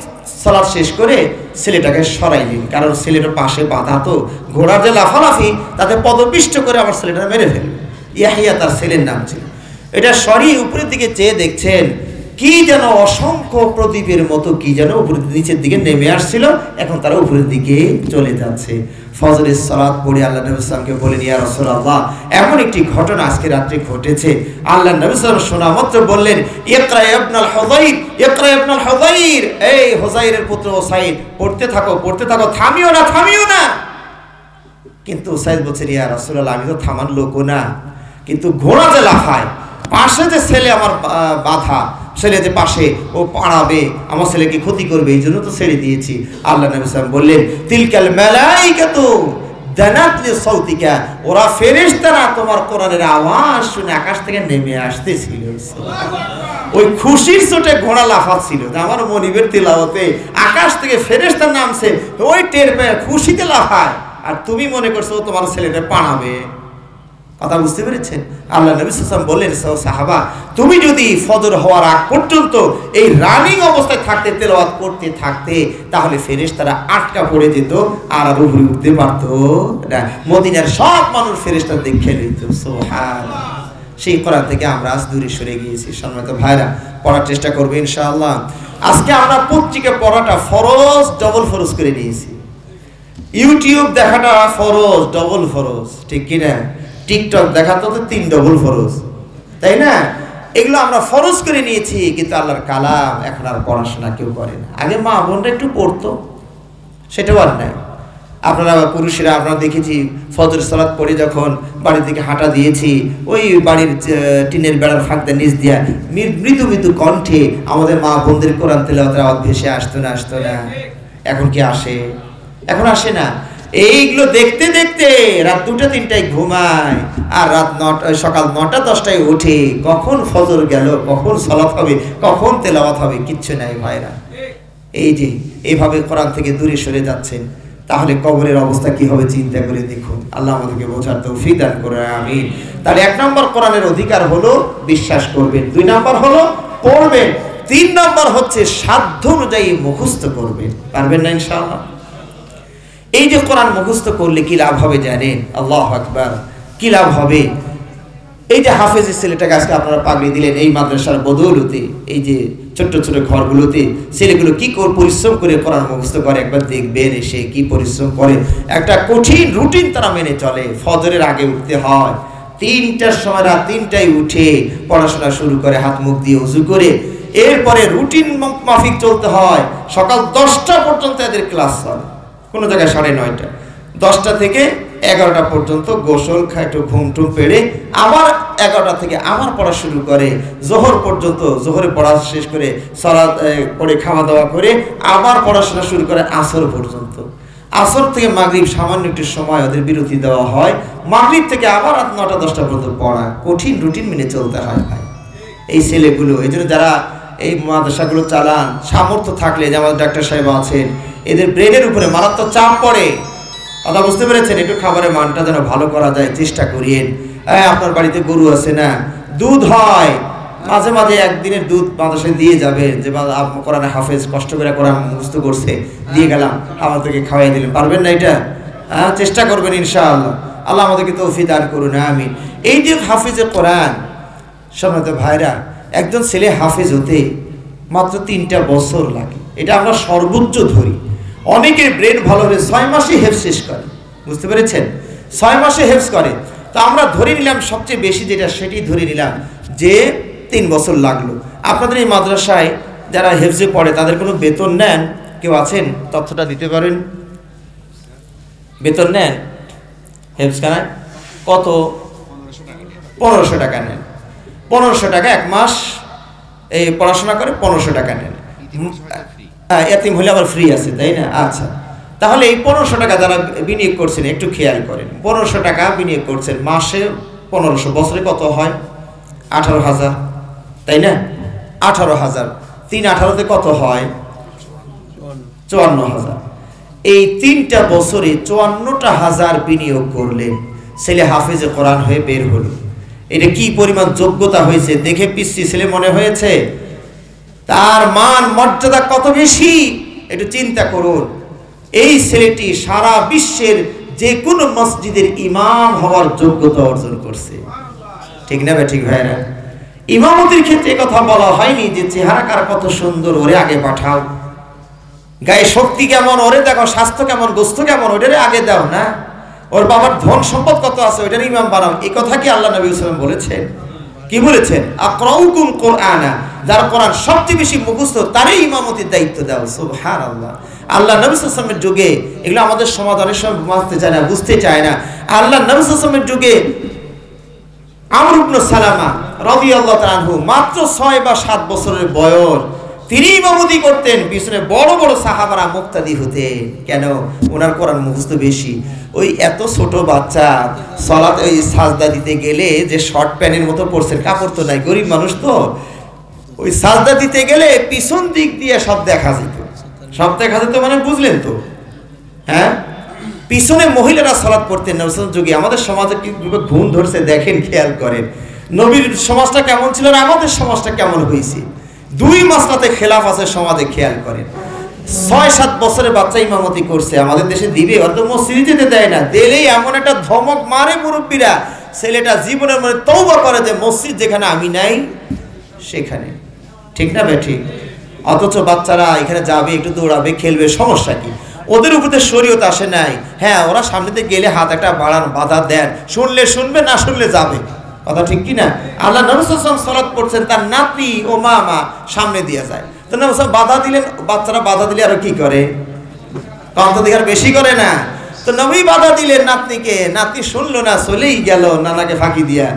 সালাত শেষ করে ছেলেটাকে সরাইলেন, কারণ ছেলেটার পাশে বাধা, তো ঘোড়ার যে লাফালাফি তাতে পদপিষ্ট করে আমার ছেলেটা মেরে ফেলবে। ইয়াহিয়া তার ছেলের নাম ছিল। এটা সরিয়ে উপরের দিকে চেয়ে দেখছেন, কি যেন অসংখ্য প্রদীপের মতো কি যেন উপরের নিচের দিকে নেমে আসছিল, এখন তারা উপরের দিকে চলে যাচ্ছে। ফজরের সালাত পড়ে আল্লাহ নবী সাল্লাল্লাহু আলাইহি ওয়াসাল্লামকে বলেন, ইয়া রাসূলুল্লাহ, এমন একটি ঘটনা আজকে রাত্রে ঘটেছে। আল্লাহ নবী সাল্লাল্লাহু আলাইহি ওয়াসাল্লাম শোনা মাত্র বললেন, ইকরা ইবনুল হুযাইর, ইকরা ইবনুল হুযাইর, এই হুযাইরের পুত্র উসাইদ, পড়তে থাকো, পড়তে থাকো, থামিও না, থামিও না। কিন্তু উসাইদ বলছে, ইয়া রাসূলুল্লাহ, আমি তো থামার লোকও না, কিন্তু ঘোড়া যে লাফায়, পাশে যে ছেলে আমার বাধা, ছেলে যে পাশে, ও পাড়াবে, আমার ছেলেকে ক্ষতি করবে, এই জন্য তো ছেড়ে দিয়েছি। আল্লাহ নবী সাল্লাল্লাহু আলাইহি ওয়াসাল্লাম বললেন, তিলকাল মালাইকাতু দানাত লিসাউতিকা, ওরা ফেরেশতারা তোমার কোরআনের আওয়াজ শুনে আকাশ থেকে নেমে আসতেছিল। ওই খুশির চোটে ঘোড়া লাফাচ্ছিল, আমার মনিবের তিলাওয়াতে আকাশ থেকে ফেরেশতা নামছে, ওই টের পেয়ে খুশিতে লাফায়, আর তুমি মনে করছো তোমার ছেলেটা পাড়াবে। কথা বুঝতে পেরেছেন? আল্লাহ নবী সাল্লাল্লাহু আলাইহি ওয়াসাল্লাম বললেন, সাহাবা, তুমি যদি ফজর হওয়ার আগ পর্যন্ত এই রানিং অবস্থায় থাকতে, তেলাওয়াত করতে থাকতে, তাহলে ফেরেশতারা আটকা পড়ে যেত, আর উপরে উঠতে পারতো না। মদিনার সব মানুষ ফেরেশতা দেখে নিত। সুবহানাল্লাহ। সেই কোরআন থেকে আমরা আজ দূরে সরে গিয়েছি। সম্মানিত ভাইরা, পড়ার চেষ্টা করবো ইনশাআল্লাহ। আজকে আমরা পত্রিকা পড়াটা ফরজ, ডবল ফরজ করে নিয়েছি। ইউটিউব দেখাটা ফরজ, ডবল ফরজ, ঠিক কিনা? টিকটক দেখা তো 3 ডবল ফরজ, তাই না? এগুলো আমরা ফরজ করে নিয়েছি, কিন্তু আল্লাহর কালাম এখন আর পড়াশোনা কেউ করে না। আগে মা বোনরা একটু পড়তো, সেটাও আর নাই। আপনারা পুরুষেরা, আপনারা দেখেছি ফজর সালাত পড়ে যখন বাড়ি থেকে হাঁটা দিয়েছি, ওই বাড়ির টিনের বেড়ার ফাঁক দিয়ে নিচ দিয়া মৃদু মৃদু কণ্ঠে আমাদের মা বোনদের কোরআন তেলাওয়াতের আওয়াজ ভেসে আসতো না, আসতো না? এখন কি আসে? এখন আসে না। এইগুলো দেখতে দেখতে রাত 2টা-3টায় ঘুমায়, আর রাত 9টা, সকাল 9টা-10টায় উঠে, কখন ফজর গেল, কখন সালাত হবে, কখন তেলাওয়াত হবে, কিচ্ছু নাই ভাইরা। এই যে এইভাবে কোরআন থেকে দূরে সরে যাচ্ছেন, তাহলে কবরের অবস্থা কি হবে চিন্তা করে দেখুন। আল্লাহ আমাদেরকে বোঝার তৌফিক দান করে, আমিন। তাহলে 1 নম্বর কোরআনের অধিকার হলো বিশ্বাস করবেন, 2 নম্বর হলো পড়বেন, 3 নম্বর হচ্ছে সাধ্য অনুযায়ী মুখস্থ করবেন। পারবেন না ইনশাআল্লাহ? এই যে কোরআন মুখস্থ করলে কি লাভ হবে জানেন? আল্লাহু আকবার, কি লাভ হবে? এই যে হাফেজের ছেলেটাকে আজকে আপনারা পাগড়ি দিলেন এই মাদ্রাসার বদৌলতে, এই যে ছোট্ট ছোট ঘরগুলোতে ছেলেগুলো কি পরিশ্রম করে কোরআন মুখস্থ করে, একবার দেখবেন এসে কি পরিশ্রম করে। একটা কঠিন রুটিন তারা মেনে চলে। ফজরের আগে উঠতে হয়, 3টার সময়, রাত 3টায় উঠে পড়াশোনা শুরু করে, হাত মুখ দিয়ে ওযু করে। এরপরে রুটিন মাফিক চলতে হয়। সকাল 10টা পর্যন্ত এদের ক্লাস চলে, কোনো জায়গায় 9:30, 10টা থেকে 11টা পর্যন্ত গোসল খায়, একটু ঘুমটুম পেড়ে আবার 11টা থেকে আবার পড়া শুরু করে জোহর পর্যন্ত। জোহরে পড়া শেষ করে সালাত পড়ে খাওয়া দাওয়া করে আবার পড়াশোনা শুরু করে আসর পর্যন্ত। আসর থেকে মাগরিব সামান্য একটু সময় ওদের বিরতি দেওয়া হয়। মাগরিব থেকে আবার রাত 9টা-10টা পর্যন্ত পড়া। কঠিন রুটিন মেনে চলতে হয় ভাই এই ছেলেগুলো। এই জন্য যারা এই মাদ্রাসাগুলো চালান, সামর্থ্য থাকলে, যে আমাদের ডাক্তার সাহেব আছেন, এদের ব্রেনের উপরে মারাত্মক চাপ পড়ে। কথা বুঝতে পেরেছেন? একটু খাবারের মানটা যেন ভালো করা যায় চেষ্টা করিয়েন। আপনার বাড়িতে গরু আছে না, দুধ হয়, মাঝে মাঝে একদিনের দুধ মাদ্রাসায় দিয়ে যাবেন। যে কোরআনে হাফেজ কষ্ট করে কোরআন মুখস্থ করছে, দিয়ে গেলাম, আমাদেরকে খাওয়াই দিলেন। পারবেন না এটা? চেষ্টা করবেন ইনশাআল্লাহ। আল্লাহ আমাদেরকে তৌফিক দান করুন, আমিন। এই যে হাফেজে কোরআন, সম্মানিত ভাইরা, একজন ছেলে হাফেজ হতে মাত্র 3টা বছর লাগে। এটা আমরা সর্বোচ্চ ধরি। অনেকের ব্রেন ভালো হলে 6 মাসে হেফজ শেষ করে। বুঝতে পেরেছেন? 6 মাসে হেফজ করে। তো আমরা ধরে নিলাম সবচেয়ে বেশি যেটা, সেটি ধরে নিলাম যে 3 বছর লাগলো। আপনাদের এই মাদ্রাসায় যারা হেফজে পড়ে তাদের কোনো বেতন নেন? কেউ আছেন তথ্যটা দিতে পারেন? বেতন নেন হেফজখানায়? কত? 1500 টাকা নেন। 1500 টাকা এক মাস এই পড়াশোনা করে 1500 টাকা নেন। এতিম হলে আবার ফ্রি আছে, তাই না? আচ্ছা, তাহলে এই 1500 টাকা যারা বিনিয়োগ করছেন একটু খেয়াল করেন। 1500 টাকা বিনিয়োগ করছেন, মাসে 1500, বছরে কত হয়? 18,000, তাই না? 18,000, 3-18-তে কত হয়? 54,000। এই 3টা বছরে 54টা হাজার বিনিয়োগ করলেন, ছেলে হাফেজে কোরআন হয়ে বের হলো। এটা কি পরিমাণ যোগ্যতা হয়েছে দেখে পিচ্ছি ছেলে মনে হয়েছে? তার মান মর্যাদা কত বেশি একটু চিন্তা করুন। এই ছেলেটি সারা বিশ্বের যে কোনো মসজিদের ইমাম হওয়ার যোগ্যতা অর্জন করছে। ঠিক না ঠিক ভাইরা? ইমামতির ক্ষেত্রে কথা বলা হয়নি যে চেহারা কার কত সুন্দর, ওরে আগে পাঠাও। গায়ে শক্তি কেমন, ওরে দেখো, স্বাস্থ্য কেমন, গোস্ত কেমন, ওটারে আগে দাও না। ওর বাবার ধন সম্পদ কত আছে, ওইটার ইমাম বানাও। এই কথা কি আল্লাহ নবী সাল্লাল্লাহু আলাইহি ওয়াসাল্লাম বলেছেন? কি বলেছেন? আকরাউকুম কোরআনা, যার কোরআন সবচেয়ে বেশি মুখস্থ তারই ইমামতির দায়িত্ব দাও। সুবহানাল্লাহ। আল্লাহ নবী সাল্লাল্লাহু আলাইহি ওয়াসাল্লামের যুগে এগুলো আমাদের সমাজ অনেক সময় বুঝতে চায় না, বুঝতে চায় না। আল্লাহ নবী সাল্লাল্লাহু আলাইহি ওয়াসাল্লামের যুগে আমর ইবনে সালামা রাদিয়াল্লাহু তাআলা আনহু মাত্র 6 বা 7 বছরের বয়স, তিনি ইমামতি করতেন, পিছনে বড় বড় সাহাবারা মুক্তাদি হতেন। কেন? ওনার কোরআন মুখস্থ বেশি। ওই এত ছোট বাচ্চা সালাত ওই সাজদা দিতে গেলে যে শর্ট প্যান্টের মতো পড়ছেন, কাপড় তো নাই, গরিব মানুষ তো, ওই সাজদা দিতে গেলে পিছন দিক দিয়ে সব দেখা যেত। সব দেখা যেত মানে বুঝলেন তো? হ্যাঁ, পিছনে মহিলারা সালাত পড়তেন নবীর যুগে। আমাদের সমাজে কিভাবে ঘুম ধরছে দেখেন, খেয়াল করেন। নবীর সমাজটা কেমন ছিল আর আমাদের সমাজটা কেমন হয়েছে, 2 মাসলাতে খেলাফ আছে সমাজে, খেয়াল করেন। 6-7 বছরের বাচ্চা ইমামতি করছে। আমাদের দেশে দিবে, অত মসজিদে যেতে দেয় না, দিলেই এমন একটা ধমক মারে মুরব্বীরা, ছেলেটা জীবনের মনে তওবা করে যে মসজিদ যেখানে আমি নাই সেখানে। ঠিক না ভাই? ঠিক। অথচ বাচ্চারা এখানে যাবে, একটু দৌড়াবে, খেলবে, সমস্যা কি? ওদের উপরে শরীয়ত আসে নাই। হ্যাঁ, ওরা সামনেতে গেলে হাত একটা বাধা দেন, শুনলে শুনবে, না শুনলে যাবে। কথা ঠিক কি না? আল্লাহ নবী সাল্লাল্লাহু আলাইহি ওয়াসাল্লাম সালাত পড়ছেন, তার নাতি ও মামা সামনে দিয়ে যায়। তো নবী সাল্লাল্লাহু বাধা দিলেন। বাচ্চারা বাধা দিলে আর কি করে? কান্তা দিকে আর বেশি করে না। তো নবী বাধা দিলেন নাতনিকে, নাতনি শুনলো না, চলেই গেল নানাকে ফাঁকি দিয়া।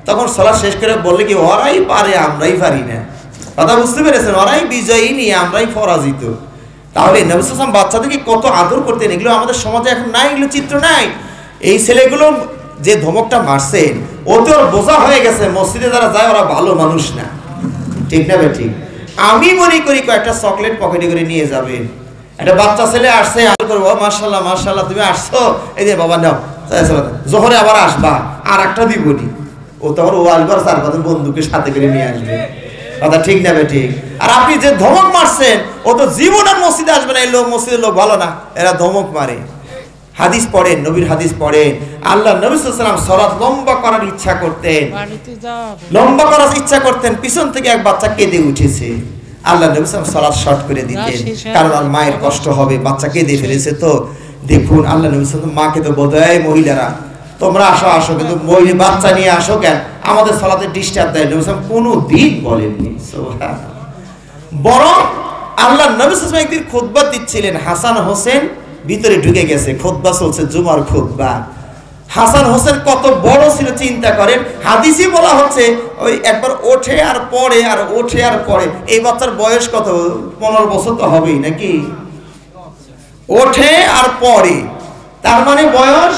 তখন সালাত শেষ করে বললে কি, ওরাই পারে, আমরাই পারি না। কথা বুঝতে পেরেছেন? ওরাই বিজয়ী নিয়ে আমরাই পরাজিত। তাহলে নবী সাল্লাল্লাহু আলাইহি ওয়াসাল্লাম বাচ্চাদেরকে কত আদর করতেন, এগুলো আমাদের সমাজে এখন নাই, এগুলো চিত্র নাই। এই ছেলেগুলো যে ধমকটা মারছেন, ওতে ওর বোঝা হয়ে গেছে মসজিদে যারা যায় ওরা ভালো মানুষ না। ঠিক না ভাই? ঠিক। আমি মনে করি কয়েকটা চকলেট পকেটে করে নিয়ে যাবেন। একটা বাচ্চা ছেলে আসছে, আদর করবো, মাশাআল্লাহ মাশাআল্লাহ তুমি আসছো, এই যে বাবা নাও, জোহরে আবার আসবা, আর একটা দিবনি। ও তখন ও আসবার 4-5 বন্ধুকে সাথে করে নিয়ে আসবে। কথা ঠিক না ভাই? ঠিক। আর আপনি যে ধমক মারছেন ও তো জীবন আর মসজিদে আসবে না, এই লোক মসজিদের লোক ভালো না, এরা ধমক মারে। হাদিস পড়েন, নবীর হাদিস পড়েন, আল্লাহ নবী সাল্লাল্লাহু আলাইহি ওয়াসাল্লাম সালাত লম্বা করার ইচ্ছা করতেন, লম্বা করার ইচ্ছা করতেন, পিছন থেকে এক বাচ্চা কেঁদে উঠেছে, আল্লাহ নবী সাল্লাল্লাহু আলাইহি ওয়াসাল্লাম সালাত শর্ট করে দিতেন, কারণ আর মায়ের কষ্ট হবে, বাচ্চা কেঁদে ফেলেছে। তো দেখুন আল্লাহ নবী সাল্লাল্লাহু আলাইহি ওয়াসাল্লাম মাকে তো বলতো, এই মহিলারা তোমরা আসো আসো, কিন্তু মহিলা বাচ্চা নিয়ে আসো কেন, আমাদের সালাতে ডিস্টার্ব দেয়। নবী সাল্লাল্লাহু আলাইহি ওয়াসাল্লাম কোনো দিন বলেননি। সুবহানাল্লাহ। বরং আল্লাহ নবী সাল্লাল্লাহু আলাইহি ওয়াসাল্লাম একদিন খুতবা দিচ্ছিলেন, হাসান হোসেন ভিতরে ঢুকে গেছে, খুতবা চলছে, জুমার খুতবা। হাসান হোসেন কত বড় ছিল চিন্তা করেন, হাদিসে বলা হচ্ছে ওই একবার ওঠে আর পড়ে আর ওঠে আর পড়ে। এই বাচ্চার বয়স কত, 15 বছর তো হবেই নাকি, ওঠে আর পড়ে, তার মানে বয়স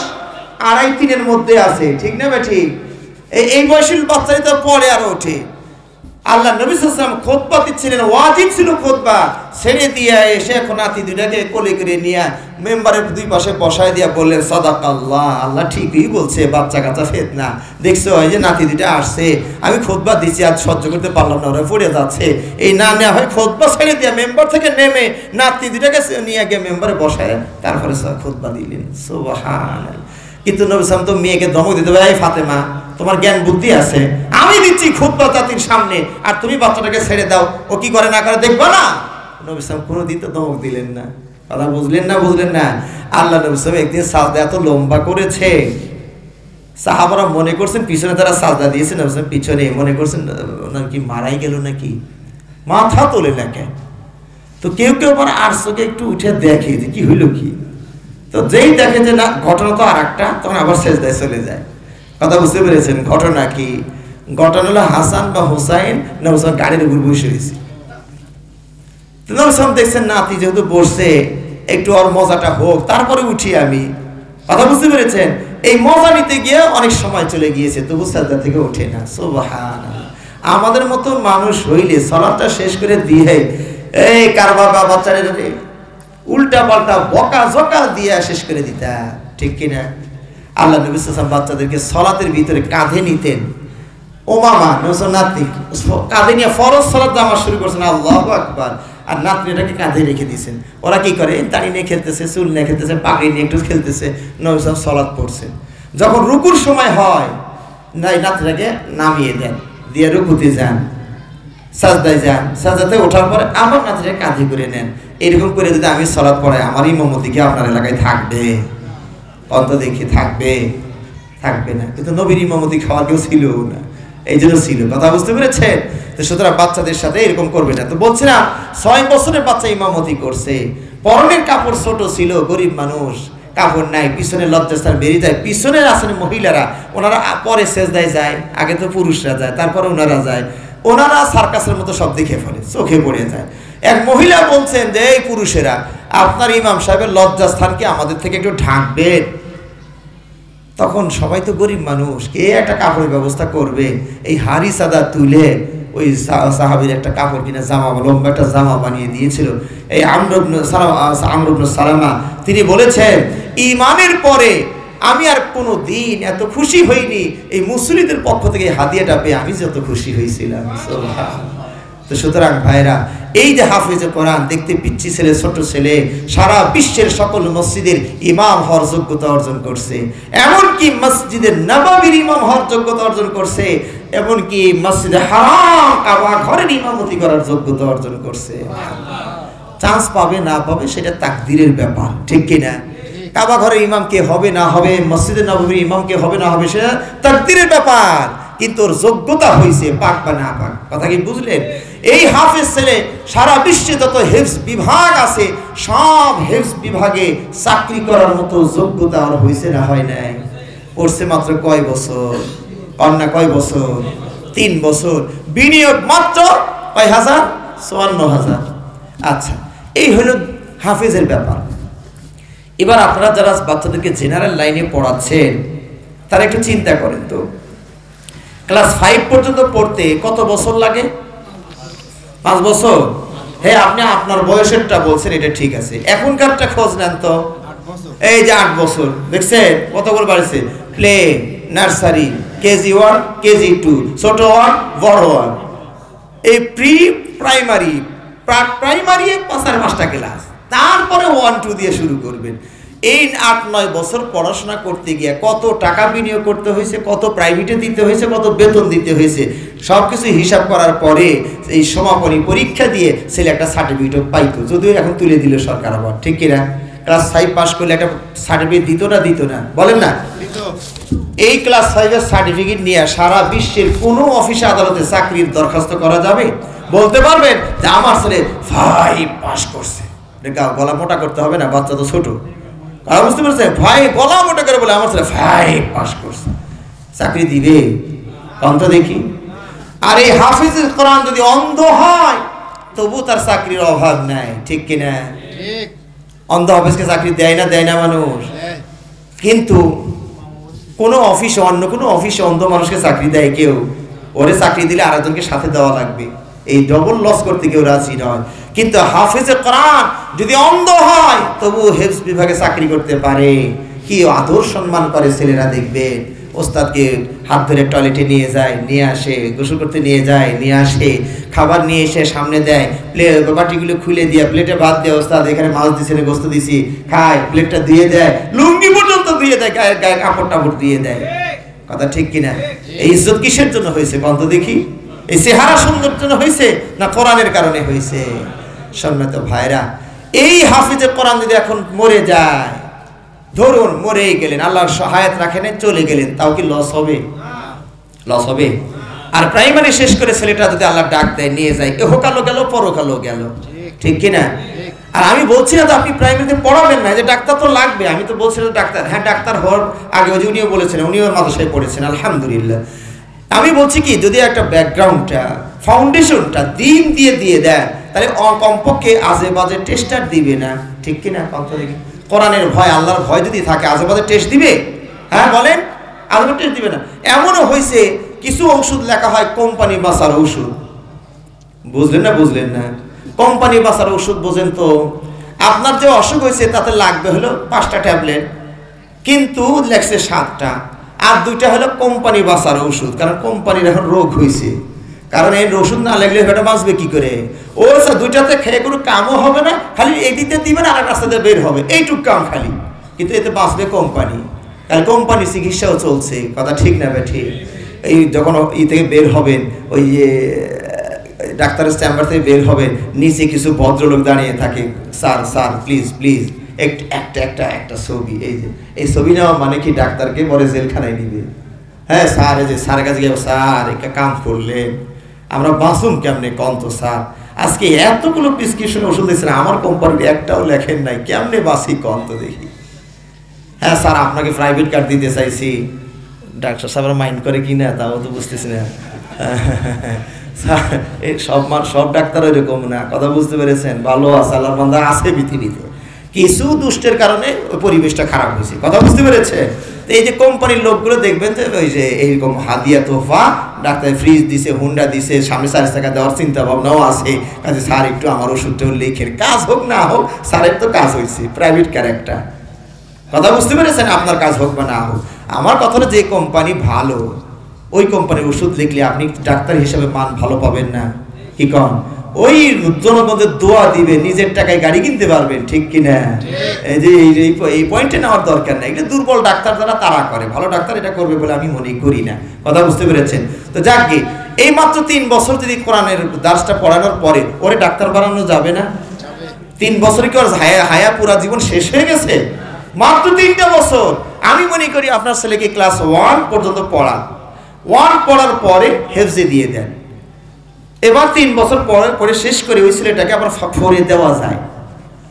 2.5-3 মধ্যে আছে, ঠিক না ঠিক? এই বয়সের বাচ্চাই তো পড়ে আর ওঠে। আল্লাহ নবী সাল্লাল্লাহু আলাইহি ওয়াসাল্লাম খুতবা দিচ্ছিলেন, ওয়াজিব ছিল খুতবা, ছেড়ে দিয়ে এসে এখন নাতি দুটাকে কোলে করে নিয়ে মেম্বারের দুই পাশে বসায় দিয়া বললেন, সাদাকাল্লাহ, আল্লাহ ঠিকই বলছে, বাচ্চা কাচ্চা ফেতনা, দেখছো এই যে নাতি দুটা আসছে, আমি খুতবা দিচ্ছি, আজ সহ্য করতে পারলাম না, ওরা পড়ে যাচ্ছে, এই না নেওয়া হয় খুতবা ছেড়ে দিয়া মেম্বার থেকে নেমে নাতি দুটাকে নিয়ে গিয়ে মেম্বারে বসায় তারপরে খুতবা দিলেন। সুবহানাল্লাহ। কিন্তু নবী সাল্লাল্লাহু আলাইহি ওয়াসাল্লাম তো মেয়েকে ধমক দিতে হবে, এই ফাতেমা তোমার জ্ঞান বুদ্ধি আছে, আমি দিচ্ছি খুতবা জাতির সামনে আর তুমি বাচ্চাটাকে ছেড়ে দাও, ও কি করে না করে দেখবা না। নবী সাল্লাল্লাহু আলাইহি ওয়াসাল্লাম কোনোদিন তো ধমক দিলেন না। কথা বুঝলেন না? বুঝলেন না? আল্লাহ নবী সাল্লাল্লাহু আলাইহি ওয়াসাল্লাম একদিন সাজদা এত লম্বা করেছে, সাহাবারা মনে করছেন পিছনে তারা সাজদা দিয়েছেন, নবী সাল্লাল্লাহু আলাইহি ওয়াসাল্লাম পিছনে মনে করছেন নাকি মারাই গেল নাকি, মাথা তোলে না কেন। তো কেউ কেউ আবার আর চোখে একটু উঠে দেখে যে কি হইল কি, তো যেই দেখে যে না ঘটনা তো আর একটা, তখন আবার সেজদায় চলে যায়। কথা বুঝতে পেরেছেন? ঘটনা কি? ঘটনা হলো হাসান বা হুসাইন নবী সাল্লাল্লাহু গাড়ির উপর বসে রয়েছে, নবী সাল্লাল্লাহু আলাইহি ওয়াসাল্লাম দেখছেন নাতি যেহেতু বসছে, একটু ওর মজাটা হোক, তারপরে উঠি আমি। কথা বুঝতে পেরেছেন? এই মজা নিতে গিয়ে অনেক সময় চলে গিয়েছে, তবু সাজদা থেকে ওঠে না। সুবহানাল্লাহ। আমাদের মতো মানুষ হইলে সালাতটা শেষ করে দিয়ে এই কারবা বাচ্চাদের উল্টা পাল্টা বকা জকা দিয়ে শেষ করে দিতা, ঠিক কিনা? আল্লাহ নবী সাল্লাল্লাহু আলাইহি ওয়াসাল্লাম বাচ্চাদেরকে সালাতের ভিতরে কাঁধে নিতেন। ওমামা নাতি কাঁধে নিয়ে ফরজ সালাত জামা শুরু করছেন, আল্লাহু আকবার, আর নাতনিটাকে কাঁধে রেখে দিয়েছেন। ওরা কি করে, দাড়ি নিয়ে খেলতেছে, চুল নিয়ে খেলতেছে, পাগড়ি নিয়ে একটু খেলতেছে, নবী সাল্লাল্লাহু আলাইহি ওয়াসাল্লাম সালাত পড়ছেন। যখন রুকুর সময় হয় নাতনিটাকে নামিয়ে দেন, দিয়ে রুকুতে যান, সাজদায় যান, সাজদাতে ওঠার পরে আবার নাতনিটাকে কাঁধে করে নেন। এরকম করে যদি আমি সালাত পড়াই, আমার ইমামতি কি আপনার এলাকায় থাকবে? অন্ত দেখি থাকবে? থাকবে না। কিন্তু নবীর ইমামতি খাওয়ার কেউ ছিল না, এই জন্য ছিল। কথা বুঝতে পেরেছেন? তো সুতরাং বাচ্চাদের সাথে এরকম করবে না। তো বলছিলাম 6 বছরের বাচ্চা ইমামতি করছে, পরনের কাপড় ছোট ছিল, গরিব মানুষ, কাপড় নাই, পিছনে লজ্জাস্থান বেরিয়ে যায়, পিছনের আসলে মহিলারা, ওনারা পরে সেজদায় যায়, আগে তো পুরুষরা যায়, তারপরে ওনারা যায়, ওনারা সার্কাসের মতো সব দেখে ফেলে, চোখে পড়ে যায়। এক মহিলা বলছেন যে এই পুরুষেরা, আপনার ইমাম সাহেবের লজ্জাস্থানকে আমাদের থেকে একটু ঢাকবেন। তখন সবাই তো গরিব মানুষ, কে একটা কাপড়ের ব্যবস্থা করবে? এই হাড়ি সাদা তুলে ওই সাহাবীর একটা কাপড় কিনা জামা, লম্বা একটা জামা বানিয়ে দিয়েছিল। এই আমর ইবনে সালামা তিনি বলেছেন, ইমানের পরে আমি আর কোনো দিন এত খুশি হইনি, এই মুসলিমদের পক্ষ থেকে হাদিয়াটা পেয়ে আমি যত খুশি হয়েছিলাম। তো সুতরাং ভাইরা, এই যে হাফেজে কোরআন, দেখতে পিচ্ছি ছেলে, ছোট ছেলে, সারা বিশ্বের সকল মসজিদের ইমাম হওয়ার যোগ্যতা অর্জন করছে, এমনকি মসজিদের নববীর ইমাম হওয়ার যোগ্যতা অর্জন করছে, এমনকি মসজিদে হারাম কাবা ঘরের ইমামতি করার যোগ্যতা অর্জন করছে। চান্স পাবে না পাবে সেটা তাকদীরের ব্যাপার, ঠিক কিনা? কাবা ঘরের ইমাম কে হবে না হবে, মসজিদে নববীর ইমাম কে হবে না হবে, সেটা তাকদীরের ব্যাপার। কিন্তু ওর যোগ্যতা হয়েছে, পাক বা না পাক। কথা কি বুঝলেন? এই হাফেজ ছেলে সারা বিশ্বে যত হেফজ বিভাগ আছে, সব হেফজ বিভাগে চাকরি করার মতো যোগ্যতা আর হয়েছে না হয় নাই? পড়ছে মাত্র কয় বছর? কন্যা কয় বছর? 3 বছর। বিনিয়োগ মাত্র কয় হাজার? 54,000। আচ্ছা, এই হলো হাফেজের ব্যাপার। এবার আপনারা যারা বাচ্চাদেরকে জেনারেল লাইনে পড়াচ্ছেন, তারা একটু চিন্তা করেন তো, ক্লাস 5 পর্যন্ত পড়তে কত বছর লাগে? 5 বছর। হ্যাঁ, আপনি আপনার বয়সেরটা বলছেন, এটা ঠিক আছে। এখনকারটা খোঁজ নেন তো, এই যে 8 বছর, দেখছেন কত করে বাড়ছে? প্লে, নার্সারি, কেজি 1, কেজি 2, ছোট 1, বড় 1। এই প্রি প্রাইমারি, প্রাইমারি 5-5টা ক্লাস, তারপরে 1-2 দিয়ে শুরু করবেন। এই 8-9 বছর পড়াশোনা করতে গিয়ে কত টাকা বিনিয়োগ করতে হয়েছে, কত প্রাইভেটে দিতে হয়েছে, কত বেতন দিতে হয়েছে, সব কিছু হিসাব করার পরে এই সমাপনী পরীক্ষা দিয়ে ছেলে একটা সার্টিফিকেট পাইতো, যদিও এখন তুলে দিল সরকার আবার, ঠিক কিনা? ক্লাস 5 পাস করলে একটা সার্টিফিকেট দিত না বলেন না? এই ক্লাস 5-এর সার্টিফিকেট নিয়ে সারা বিশ্বের কোনো অফিসে আদালতে চাকরির দরখাস্ত করা যাবে? বলতে পারবেন যে আমার ছেলে 5 পাস করছে? গলা মোটা করতে হবে না, বাচ্চা তো ছোট, কারণ বুঝতে পারছে ভাই গলা মোটা করে বলে আমার ছেলে 5 পাস করছে, চাকরি দিবে? অন্ত দেখি। আর এই হাফিজুল কোরআন যদি অন্ধ হয় তবু তার চাকরির অভাব নাই, ঠিক কিনা? অন্ধ হাফিজকে চাকরি দেয় না মানুষ, কিন্তু কোনো অফিসে, অন্য কোনো অফিসে অন্ধ মানুষকে চাকরি দেয় কেউ? ওরে চাকরি দিলে আরেকজনকে সাথে দেওয়া লাগবে, এই ডবল লস করতে কেউ রাজি নয়। কিন্তু হাফেজে কোরআন যদি অন্ধ হয় তবু হেফজ বিভাগে চাকরি করতে পারে। কি আদর সম্মান করে ছেলেরা, দেখবেন ওস্তাদকে হাত ধরে টয়লেটে নিয়ে যায়, নিয়ে আসে, গোসল করতে নিয়ে যায়, নিয়ে আসে, খাবার নিয়ে এসে সামনে দেয়, বাটিগুলো খুলে দিয়ে প্লেটে ভাত দেয়, ওস্তাদ এখানে মাছ দিছে, গোস্ত দিছি, খায়, প্লেটটা দিয়ে দেয়, লুঙ্গি পর্যন্ত দিয়ে দেয়, গায়ে কাপড় টাপড় দিয়ে দেয়। কথা ঠিক কিনা? এই ইজ্জত কিসের জন্য হয়েছে বন্ধ দেখি? এই চেহারা সুন্দর জন্য হয়েছে না কোরআনের কারণে হয়েছে? সম্মানিত ভাইরা, এই হাফিজে কোরআন যদি এখন মরে যায়, ধরুন মরেই গেলেন, আল্লাহর সহায়তা রাখেন, চলে গেলেন, তাও কি লস হবে? লস হবে? আর প্রাইমারি শেষ করে ছেলেটা যদি আল্লাহ ডাক দেয়, নিয়ে যায়, এহকালও গেল পরকালও গেল, ঠিক কিনা? আর আমি বলছি না তো আপনি প্রাইমারিতে পড়াবেন না, যে ডাক্তার তো লাগবে, আমি তো বলছি না ডাক্তার, হ্যাঁ ডাক্তার হওয়ার আগে ওই যে উনিও বলেছেন, উনিও মাদ্রাসায় পড়েছেন আলহামদুলিল্লাহ। আমি বলছি কি, যদি একটা ব্যাকগ্রাউন্ডটা, ফাউন্ডেশনটা দিন দিয়ে দেন, তাহলে কমপক্ষে আজে বাজে টেস্টার দিবে না, ঠিক কিনা? কোরআনের ভয়, আল্লাহর ভয় যদি থাকে, আজে বাজে টেস্ট দিবে? হ্যাঁ বলেন, আজে বাজে টেস্ট দিবে না। এমনও হয়েছে কিছু ওষুধ লেখা হয় কোম্পানি বাঁচার ওষুধ, বুঝলেন না? কোম্পানি বাঁচার ওষুধ বোঝেন তো? আপনার যে অসুখ হয়েছে তাতে লাগবে হলো 5টা ট্যাবলেট, কিন্তু লেখছে 7টা, আর 2টা হলো কোম্পানি বাঁচার ওষুধ, কারণ কোম্পানির এখন রোগ হয়েছে, কারণ এই ওষুধ না লাগলে এটা বাঁচবে কি করে? ও 2টাতে খেয়ে কোনো কামও হবে না, খালি এই দিতে দিবেন আর রাস্তাতে বের হবে, এইটুক কাম খালি, কিন্তু এতে বাঁচবে কোম্পানি, তাহলে কোম্পানি চিকিৎসাও চলছে। কথা ঠিক না ঠিক? এই যখন ই থেকে বের হবেন, ওই যে ডাক্তারের চেম্বার থেকে বের হবে, নিচে কিছু ভদ্রলোক দাঁড়িয়ে থাকে, স্যার প্লিজ একটা ছবি, এই যে এই ছবি নেওয়া মানে কি ডাক্তারকে পরে জেলখানায় নিবে? হ্যাঁ স্যার, এই যে স্যারের কাছে গিয়ে, স্যার একটা কাম করলেন, আমরা বাঁচুম কেমনে কন তো স্যার, আজকে এতগুলো প্রেসক্রিপশন ওষুধ দিয়েছিলেন, আমার কোম্পানির একটাও লেখেন নাই, কেমনে বাঁচি কন তো দেখি? হ্যাঁ স্যার আপনাকে প্রাইভেট কার্ড দিতে চাইছি, ডাক্তার সাহেব মাইন্ড করে কি না তাও তো বুঝতেছি না। এই সব ডাক্তার এরকম না, কথা বুঝতে পেরেছেন? ভালো আছে, আল্লাহর বান্দা আছে পৃথিবীতে, কিছু দুষ্টের কারণে ওই পরিবেশটা খারাপ হয়েছে, কথা বুঝতে পেরেছে? এই যে কোম্পানির লোকগুলো দেখবেন যে ওই যে এইরকম হাদিয়া তোফা, ডাক্তার ফ্রিজ দিছে, হুন্ডা দিছে, সামনে 4 টাকা দেওয়ার চিন্তা ভাবনাও আছে, কাজে স্যার একটু আমার ওষুধটাও লেখেন, কাজ হোক না হোক স্যারের তো কাজ হয়েছে, প্রাইভেট ক্যারেক্টার, কথা বুঝতে পেরেছেন? আপনার কাজ হোক বা না হোক, আমার কথাটা যে কোম্পানি ভালো, ওই কোম্পানির ওষুধ লিখলে আপনি ডাক্তার হিসেবে মান ভালো পাবেন না, কি কম? ওই জনগণের দোয়া দিবে, নিজের টাকায় গাড়ি কিনতে পারবেন, ঠিক কিনা? এই যে এই পয়েন্টে নেওয়ার দরকার নাই, এটা দুর্বল ডাক্তার যারা তারা করে, ভালো ডাক্তার এটা করবে বলে আমি মনে করি না, কথা বুঝতে পেরেছেন? তো যাক গে, এই মাত্র 3 বছর যদি কোরআনের দার্সটা পড়ানোর পরে ওরে ডাক্তার বানানো যাবে না? 3 বছরে কি ওর হায়া পুরা জীবন শেষ হয়ে গেছে? মাত্র 3টা বছর। আমি মনে করি আপনার ছেলেকে ক্লাস 1 পর্যন্ত পড়ান, 1 পড়ার পরে হেফজে দিয়ে দেন, এবার 3 বছর পরে শেষ করে ওই ছেলেটাকে আবার 4-এ দেওয়া যায়,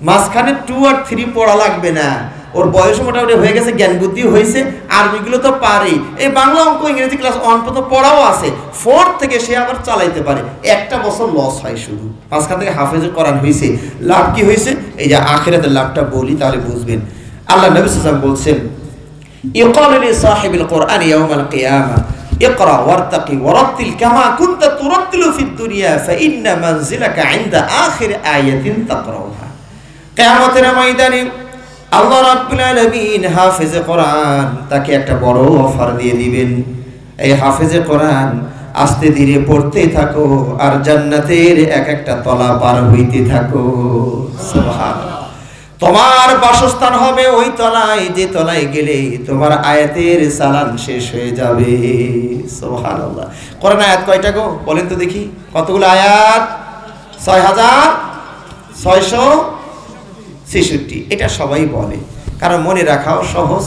মাঝখানে 2 আর 3 পড়া লাগবে না, ওর বয়স মোটামুটি হয়ে গেছে, জ্ঞান বুদ্ধি হয়েছে, আরবিগুলো তো পারেই, এই বাংলা অঙ্ক ইংরেজি ক্লাস 1 পর্যন্ত পড়াও আছে, 4 থেকে সে আবার চালাইতে পারে। 1টা বছর লস হয় শুধু, মাঝখান থেকে হাফেজ কোরআন হয়েছে, লাভ কি হয়েছে? এই যে আখিরাতের লাভটা বলি তাহলে বুঝবেন। আল্লাহ নবী সাল্লাল্লাহু আলাইহি ওয়াসাল্লাম বলছেন, ইকালু লি সাহিবিল কোরআন ইয়াউমাল কিয়ামা ইকরা ওয়ারতাকি ওয়ারাত্তিল কামা কুনতা তুরাত্তিলু ফিদ দুনিয়া ফাইন্না মানজিলাকা ইনদা আখির আয়াতিন তাকরাউহা। কিয়ামতের ময়দানে আল্লাহ রাব্বুল আলামিন হাফেজে কোরআন তাকে একটা বড় অফার দিয়ে দিবেন। এই হাফেজে কোরআন আস্তে ধীরে পড়তে থাকো আর জান্নাতের এক একটা তলা পার হইতে থাকো। সুবহানাল্লাহ। তোমার বাসস্থান হবে ওই তলায় যে তলায় গেলে তোমার আয়াতের চালান শেষ হয়ে যাবে। সুবহানাল্লাহ। কোরআন আয়াত কয়টা গো বলেন তো দেখি, কতগুলো আয়াত? 6666। এটা সবাই বলে, কারণ মনে রাখাও সহজ,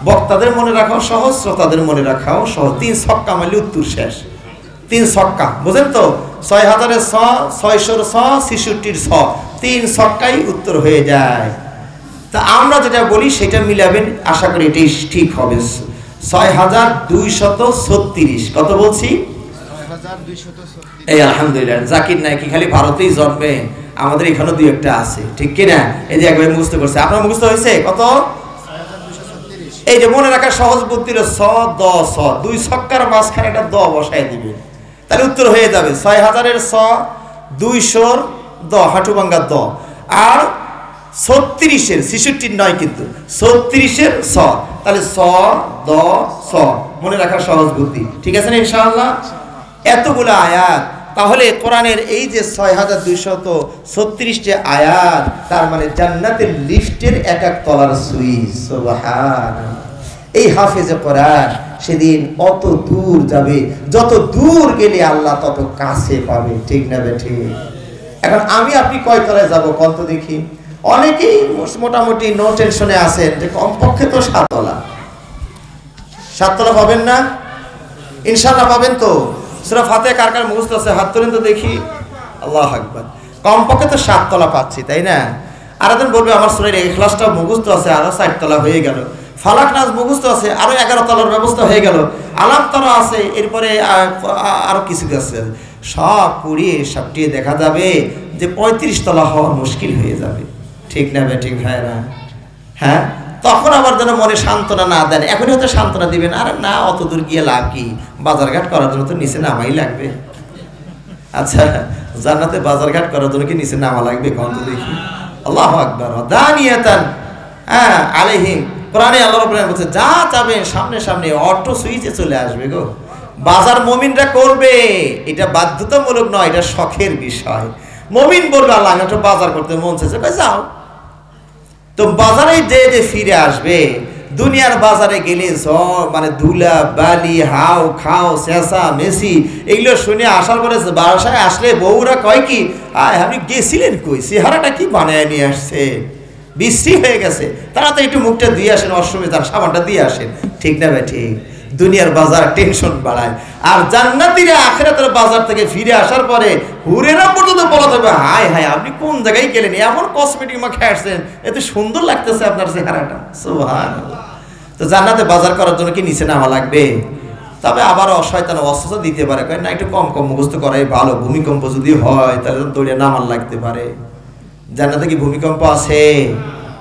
বক্তাদের মনে রাখাও সহজ, শ্রোতাদের মনে রাখাও সহজ। 3 ছক্কা মারলে উত্তর শেষ। 3 ছক্কা বুঝেন তো? 6000-এর 100, 600-র 100, 66-র 100, 3 ছক্কাই উত্তর হয়ে যায়। তা আমরা যেটা বলি সেটা মিলাবেন, আশা করি এটাই ঠিক হবে। 6236। কত বলছি? 6236। এই আলহামদুলিল্লাহ। জাকির নাকি খালি ভারতেই জন্মে, আমাদের এখানে 2-1টা আছে, ঠিক কিনা? এই যে একবার মুখস্থ করছে। আপনার মুখস্থ হয়েছে কত? এই যে মনে রাখা সহজ বুদ্ধির 100 10 100, 2 ছক্কার মাঝখানে একটা 10 বসায় দিবেন, তাহলে উত্তর হয়ে যাবে 6000-এর 100, 200-র 10, হাঁটুভাঙ্গা 10, আর 36-এর 66 নয় কিন্তু 36-এর 100, তাহলে 100 10 100 মনে রাখা সহজ বুদ্ধি। ঠিক আছে না ইনশাআল্লাহ? এতগুলো আয়াত, তাহলে কোরআনের এই যে 6236 আয়াত, তার মানে জান্নাতের লিফটের এক এক তলার সুইচ। সুবহানাল্লাহ। এই হাফেজে কোরআন সেদিন অত দূর যাবে, যত দূর গেলে আল্লাহ তত কাছে পাবে। ঠিক না বেঠি? এখন আমি আপনি কয় তলায় যাব কত দেখি? অনেকেই মোটামুটি নো টেনশনে আছেন যে কমপক্ষে তো 7 তলা। 7 তলা পাবেন না? ইনশাআল্লাহ পাবেন তো? সূরা ফাতিহা কার কার মুখস্থ আছে হাত তোলেন তো দেখি। আল্লাহু আকবার। কমপক্ষে তো 7 তলা পাচ্ছি, তাই না? আর একজন বলবে আমার সূরা ইখলাসটা মুখস্থ আছে, আরো 4 তলা হয়ে গেল। ফালাক নাস মুখস্থ আছে, আরো 11 তলার ব্যবস্থা হয়ে গেল। আলাম তারা আছে, এরপরে আরো কিছু আছে। সব পুড়িয়ে সাপটিয়ে দেখা যাবে যে 35 তলা হওয়া মুশকিল হয়ে যাবে। ঠিক না বেঠিক ভাইরা? হ্যাঁ, তখন আবার যেন মনে সান্ত্বনা না দেন। এখনই হয়তো সান্ত্বনা দিবেন, আরে না অত দূর গিয়ে লাভ কি, বাজারঘাট করার জন্য তো নিচে নামাই লাগবে। আচ্ছা, জান্নাতে বাজারঘাট করার জন্য কি নিচে নামা লাগবে? কত দেখি। আল্লাহু আকবার। দানিয়াতান আলাইহিম। কোরআনে আল্লাহ রাব্বুল আলামিন বলছে যা চাবেন সামনে সামনে অটো সুইচে চলে আসবে গো। বাজার মুমিনরা করবে, এটা বাধ্যতামূলক নয়, এটা শখের বিষয়। মুমিন বলবে আল্লাহ একটু বাজার করতে মন চাইছে, যাও। তো বাজারে যে যে ফিরে আসবে, দুনিয়ার বাজারে গেলে মানে ধুলা বালি হাও খাও চেঁচা মেসি এগুলো শুনে আসার পরে বাসায় আসলে বউরা কয় কি, আপনি গেছিলেন কই, চেহারাটা কি বানায় নিয়ে আসছে, বিশ্রী হয়ে গেছে, তাড়াতাড়ি একটু মুখটা দিয়ে আসেন, অষ্টমী তার সাবানটা দিয়ে আসেন। ঠিক না ভাই? ঠিক। দুনিয়ার বাজার টেনশন বাড়ায়, আর জান্নাতীরা আখিরাতের বাজার থেকে ফিরে আসার পরে হুরেরা পর্যন্ত বলা যাবে, হায় হায় আপনি কোন জায়গায় গেলেন, এমন কসমেটিক মাখে আসছেন, এত সুন্দর লাগতেছে আপনার চেহারাটা। সুবহানাল্লাহ। তো জান্নাতে বাজার করার জন্য কি নিচে নামা লাগবে? তবে আবার অশয়তান অস্ত্র দিতে পারে, না একটু কম কম মুখস্থ করাই ভালো, ভূমিকম্প যদি হয় তাহলে দৌড়ে নামার লাগতে পারে। জান্নাতে কি ভূমিকম্প আছে?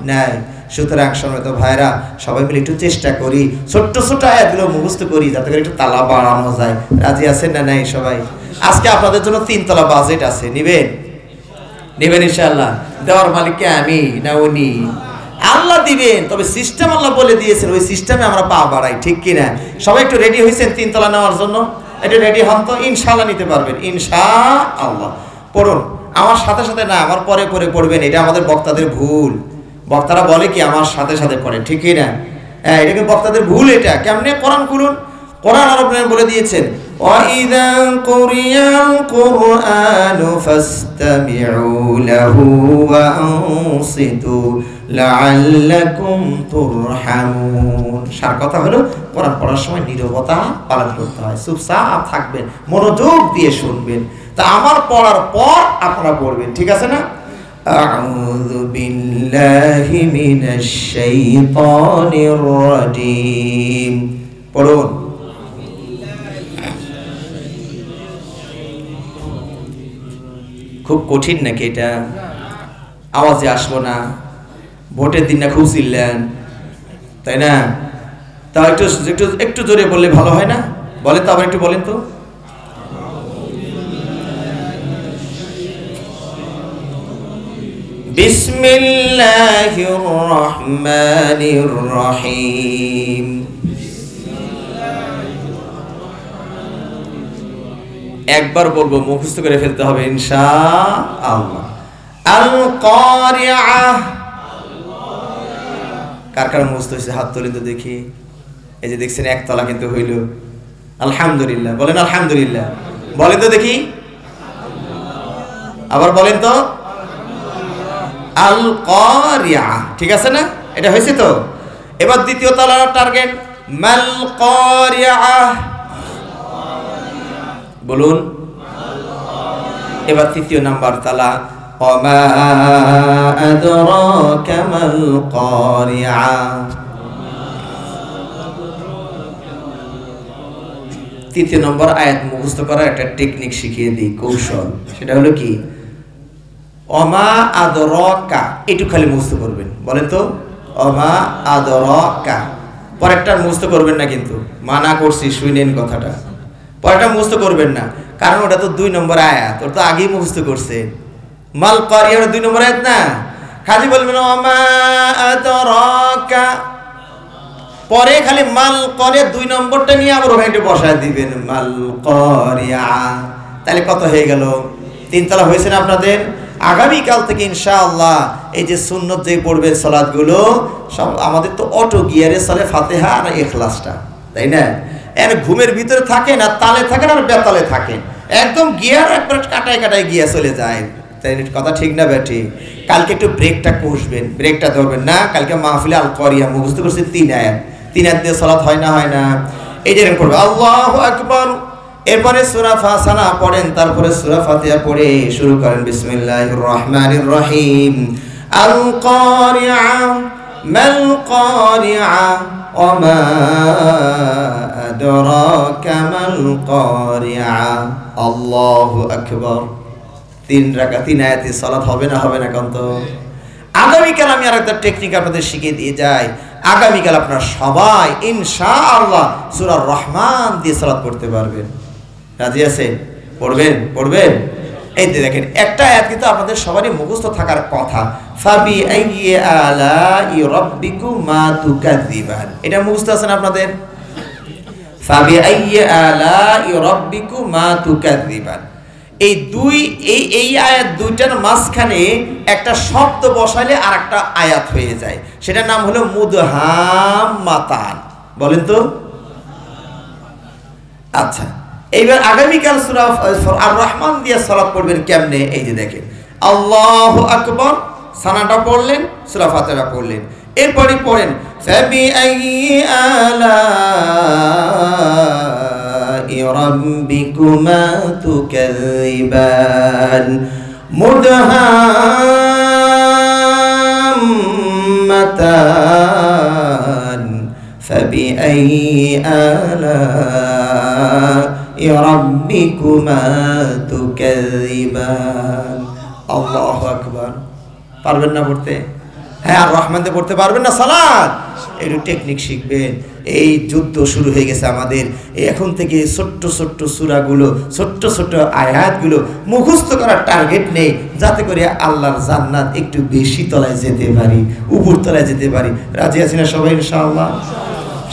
নাই। সুতরাং সময় তো ভাইরা সবাই মিলে একটু চেষ্টা করি, ছোট্ট ছোট্ট আয়াতগুলো মুখস্থ করি, যাতে করে একটু তালা বাড়ানো যায়। রাজি আছেন না নাই সবাই? আজকে আপনাদের জন্য 3 তলা বাজেট আছে, নিবেন? নেবেন ইনশাআল্লাহ? দেওয়ার মালিককে আমি না উনি? আল্লাহ দিবেন, তবে সিস্টেম আল্লাহ বলে দিয়েছেন, ওই সিস্টেমে আমরা পা বাড়াই। ঠিক কিনা? সবাই একটু রেডি হয়েছেন 3 তলা নেওয়ার জন্য? একটু রেডি হন তো, ইনশাআল্লাহ নিতে পারবেন ইনশাআল্লাহ। পড়ুন আমার সাথে সাথে না, আমার পরে পরে পড়বেন, এটা আমাদের বক্তাদের ভুল। বক্তারা বলে কি আমার সাথে সাথে পড়ে, ঠিক না? হ্যাঁ, এটা কিন্তু বক্তাদের ভুল। এটা কেমনে? কোরআন খুলুন, কোরআন আরো বলে দিয়েছেন, ওয়াইদা কুরিয়াল কুরআনু ফাসতামিউ লাহু ওয়া আনসিতু লাআল্লাকুম তুরহামুন। সার কথা হলো কোরআন পড়ার সময় নীরবতা পালন করতে হয়, চুপচাপ থাকবেন, মনোযোগ দিয়ে শুনবেন। তা আমার পড়ার পর আপনারা পড়বেন, ঠিক আছে না? আউযু বিল্লাহি মিনাশ শাইতানির রাজীম। পড়ুন। খুব কঠিন নাকি এটা? আওয়াজে আসবো না, ভোটের দিন না খুব চিল্লেন, তাই না? তা একটু একটু একটু জোরে বললে ভালো হয় না? বলেন তো, আবার একটু বলেন তো। বিসমিল্লাহির রহমানির রহিম। একবার বলবো, মুখস্থ করে ফেলতে হবে ইনশাআল্লাহ। আল কারিআহ। কার কার মুখস্থ হয়েছে হাত তুলেন তো দেখি। এই যে দেখছেন একতলা কিন্তু হইল। আলহামদুলিল্লাহ বলেন, আলহামদুলিল্লাহ বলেন তো দেখি, আবার বলেন তো। আল কারিআহ, ঠিক আছে না? এটা হয়েছে তো। এবার দ্বিতীয় তলার টার্গেট মাল কারিআহ, বলুন। এবার তৃতীয় নাম্বার তালা ওমা আদরাকা মাল কারিআহ। তৃতীয় নম্বর আয়াত মুখস্থ করার একটা টেকনিক শিখিয়ে দিই, কৌশল। সেটা হলো কি, ওমা আদরাকা, একটু খালি মুখস্থ করবেন। বলেন তো, ওমা আদরাকা। পরেরটা মুখস্থ করবেন না, কিন্তু মানা করছি, শুনেন কথাটা। পরেরটা মুখস্থ করবেন না, কারণ ওটা তো 2 নম্বর আয়াত, ওটা তো আগেই মুখস্থ করছেন। মাল কারিআহ 2 নম্বর আয়াত না, খালি বলবেন ওমা আদরাকা, পরে খালি মাল করে 2 নম্বরটা নিয়ে আবার ওখানে বসায় দিবেন মাল কারিআহ। তাহলে কত হয়ে গেল? 3 তলা হয়েছে না আপনাদের? আগামীকাল থেকে ইনশাআল্লাহ এই যে সুন্নত যে পড়বেন সালাতগুলো সব আমাদের তো অটো গিয়ারে চলে, ফাতিহা আর ইখলাসটা, তাই না? এর ঘুমের ভিতরে থাকেন আর তালে থাকেন আর বেতালে থাকেন, একদম গিয়ার একবার কাটায় কাটায় গিয়া চলে যায়। তাই কথা ঠিক না বেটি? কালকে একটু ব্রেকটা কষবেন, ব্রেকটা ধরবেন না। কালকে মাহফিলে আল কারিআহ মুখস্থ করছি 3 আয়াত, 3 আয়াত দিয়ে সালাত হয় না, হয় না? এই যে পড়বে আল্লাহু আকবার, এরপরে সূরা ফাসানা পড়েন, তারপরে সূরা ফাতিহা পড়ে শুরু করেন বিসমিল্লাহির রহমানির রহিম। আল কারিআহ মাল কারিআহ ওমা আদরাকা মাল কারিআহ। আল্লাহু আকবার। 3 রাকাত 3 আয়াতে সালাত হবে না, হবে না? কান্ত আগামীকাল আমি আরেকটা টেকনিক আপনাদের শিখিয়ে দিয়ে যাই। আগামীকাল আপনারা সবাই ইনশাআল্লাহ সূরা রহমান দিয়ে সালাত পড়তে পারবেন। রাজি আছেন? পড়বেন, পড়বেন। এই যে দেখেন একটা আয়াত কিন্তু আপনাদের সবারই মুখস্থ থাকার কথা, ফাবি আইয়ি আলাই রাব্বিকুমা তুকাযিবান। এটা মুখস্থ আছে না আপনাদের? ফাবি আইয়ি আলাই রাব্বিকুমা তুকাযিবান। এই এই আয়াত দুইটার মাঝখানে একটা শব্দ বসাইলে আর একটা আয়াত হয়ে যায়, সেটার নাম হলো মুদহাম্মাতান। বলেন তো। আচ্ছা, এইবার আগামীকাল সূরা আর রহমান দিয়ে সালাত পড়বেন কেমনে? এই যে দেখেন আল্লাহু আকবার, সানাটা পড়লেন, সূরা ফাতিহা পড়লেন, এরপরই পড়েন ফাবি আইয়ি আলাই রাব্বিকুমা তুকাযিবান মুদহাম্মাতান ফাবি আইয়ি আলাই রাব্বিকুমা তুকাযিবান। আল্লাহু আকবার। পারবেন না পড়তে? হ্যাঁ, আর রহমান দিয়ে পড়তে পারবেন না সালাত? একটু টেকনিক শিখবেন। এই যুদ্ধ শুরু হয়ে গেছে আমাদের। এখন থেকে ছোট্ট ছোট্ট সূরাগুলো, ছোট্ট ছোট্ট আয়াতগুলো মুখস্থ করার টার্গেট নেই, যাতে করে আল্লাহর জান্নাত একটু বেশি তলায় যেতে পারি, উপর তলায় যেতে পারি। রাজি আছি না সবাই ইনশাআল্লাহ?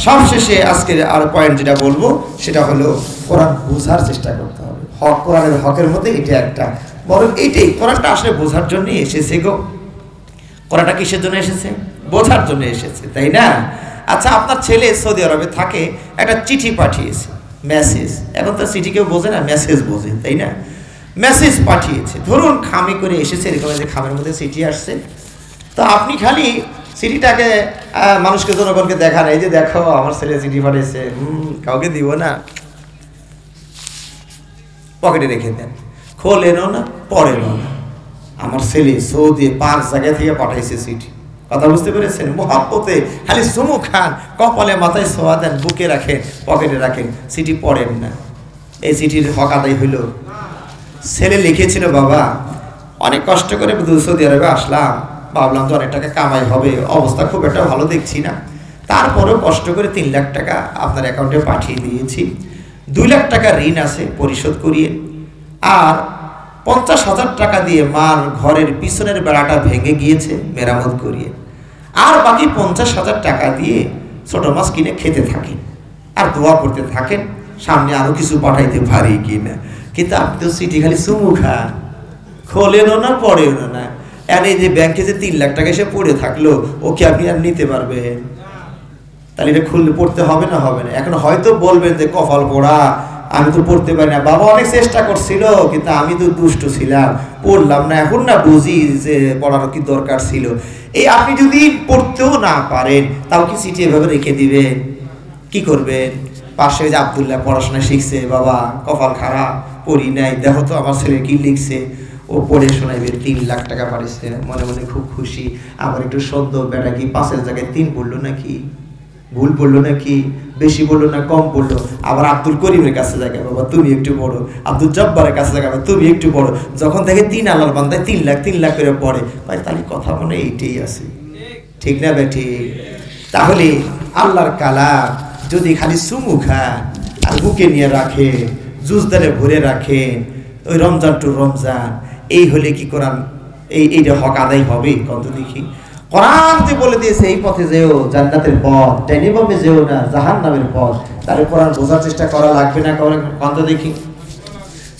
সবশেষে আজকের আর পয়েন্ট যেটা বলবো সেটা হলো কোরআন বোঝার চেষ্টা করতে হবে। হক, কোরআনের হকের মধ্যে এটা একটা, বরং এইটাই কোরআনটা আসলে বোঝার জন্য এসেছে গো। কোরআনটা কিসের জন্য এসেছে? বোঝার জন্য এসেছে, তাই না? আচ্ছা, আপনার ছেলে সৌদি আরবে থাকে, একটা চিঠি পাঠিয়েছে, মেসেজ। এখন তো চিঠি কেউ বোঝে না, মেসেজ বোঝে, তাই না? মেসেজ পাঠিয়েছে, ধরুন খামে করে এসেছে, এরকম যে খামের মধ্যে চিঠি আসছে। তো আপনি খালি চিঠিটাকে মানুষকে, জনগণকে দেখান, এই যে দেখো আমার ছেলে চিঠি পাঠিয়েছে, কাউকে দিব না, পকেটে রেখে দেন, খোলেনও না, পড়েনও না। আমার ছেলে সৌদি 5 জায়গা থেকে পাঠাইছে চিঠি। কথা বুঝতে পেরেছেন? মোহাব্বতে খালি চুমু খান, কপালে মাথায় ছোঁয়া দেন, বুকে রাখেন, পকেটে রাখেন, চিঠি পড়েন না। এই চিঠির হক আদায় হইল? ছেলে লিখেছিল, বাবা অনেক কষ্ট করে সৌদি আরবে আসলাম, ভাবলাম তো অনেক টাকা কামাই হবে, অবস্থা খুব একটা ভালো দেখছি না, তারপরেও কষ্ট করে 3 লাখ টাকা আপনার অ্যাকাউন্টে পাঠিয়ে দিয়েছি। 2 লাখ টাকা ঋণ আছে, পরিশোধ করিয়ে, আর 50,000 টাকা দিয়ে মার ঘরের পিছনের বেড়াটা ভেঙে গিয়েছে, মেরামত করিয়ে, আর বাকি 50,000 টাকা দিয়ে ছোট মাছ কিনে খেতে থাকেন আর দোয়া করতে থাকেন সামনে আরো কিছু পাঠাইতে পারি কিনা। কিন্তু আপনি তো চিঠি খালি চুমু খান, খোলেনও না পড়েও না। আর এই যে ব্যাংকে যে 3 লাখ টাকা এসে পড়ে থাকলো, ওকে আপনি আর নিতে পারবেন? তাহলে এটা খুললে পড়তে হবে না হবে না? এখন হয়তো বলবেন যে কপাল পোড়া, আমি তো পড়তে পারি না, বাবা অনেক চেষ্টা করছিল কিন্তু আমি তো দুষ্ট ছিলাম, পড়লাম না, এখন না বুঝি যে পড়ার কি দরকার ছিল। এই আপনি যদি পড়তেও না পারেন, তাও কি চিঠি এভাবে রেখে দিবেন? কি করবেন? পাশে যে আব্দুল্লাহ পড়াশোনা শিখছে, বাবা কপাল খারাপ, পড়ি নাই, দেখো তো আমার ছেলে কি লিখছে, ও পড়ে শোনাইবে, 3 লাখ টাকা পাঠিয়েছে, মনে মনে খুব খুশি। আবার একটু সন্দেহ, বেটা কি 5-এর জায়গায় 3 পড়লো নাকি, ভুল পড়লো নাকি, বেশি পড়লো না কম পড়লো। আবার আব্দুল করিমের কাছে জায়গা, বাবা তুমি একটু পড়ো, আব্দুল জব্বারের কাছে জায়গা, তুমি একটু পড়ো। যখন দেখে 3 আল্লাহর বান্দায় 3 লাখ করে পড়ে, ভাই তাহলে কথা মনে এইটাই আছে, ঠিক না বেঠি? তাহলে আল্লাহর কালাম যদি খালি চুমু খান আর বুকে নিয়ে রাখে, জুজদারে ভরে রাখেন, ওই রমজান টু রমজান, এই হলে কি কোরআন এইটা হক আদায় হবে? কত দেখি কোরআন যে বলে দিয়েছে এই পথে যেও, জান্নাতের পথ, ডাইনে বামে যেও না, জাহান্নামের পথ। তাহলে কোরআন বোঝার চেষ্টা করা লাগবে না? কত দেখি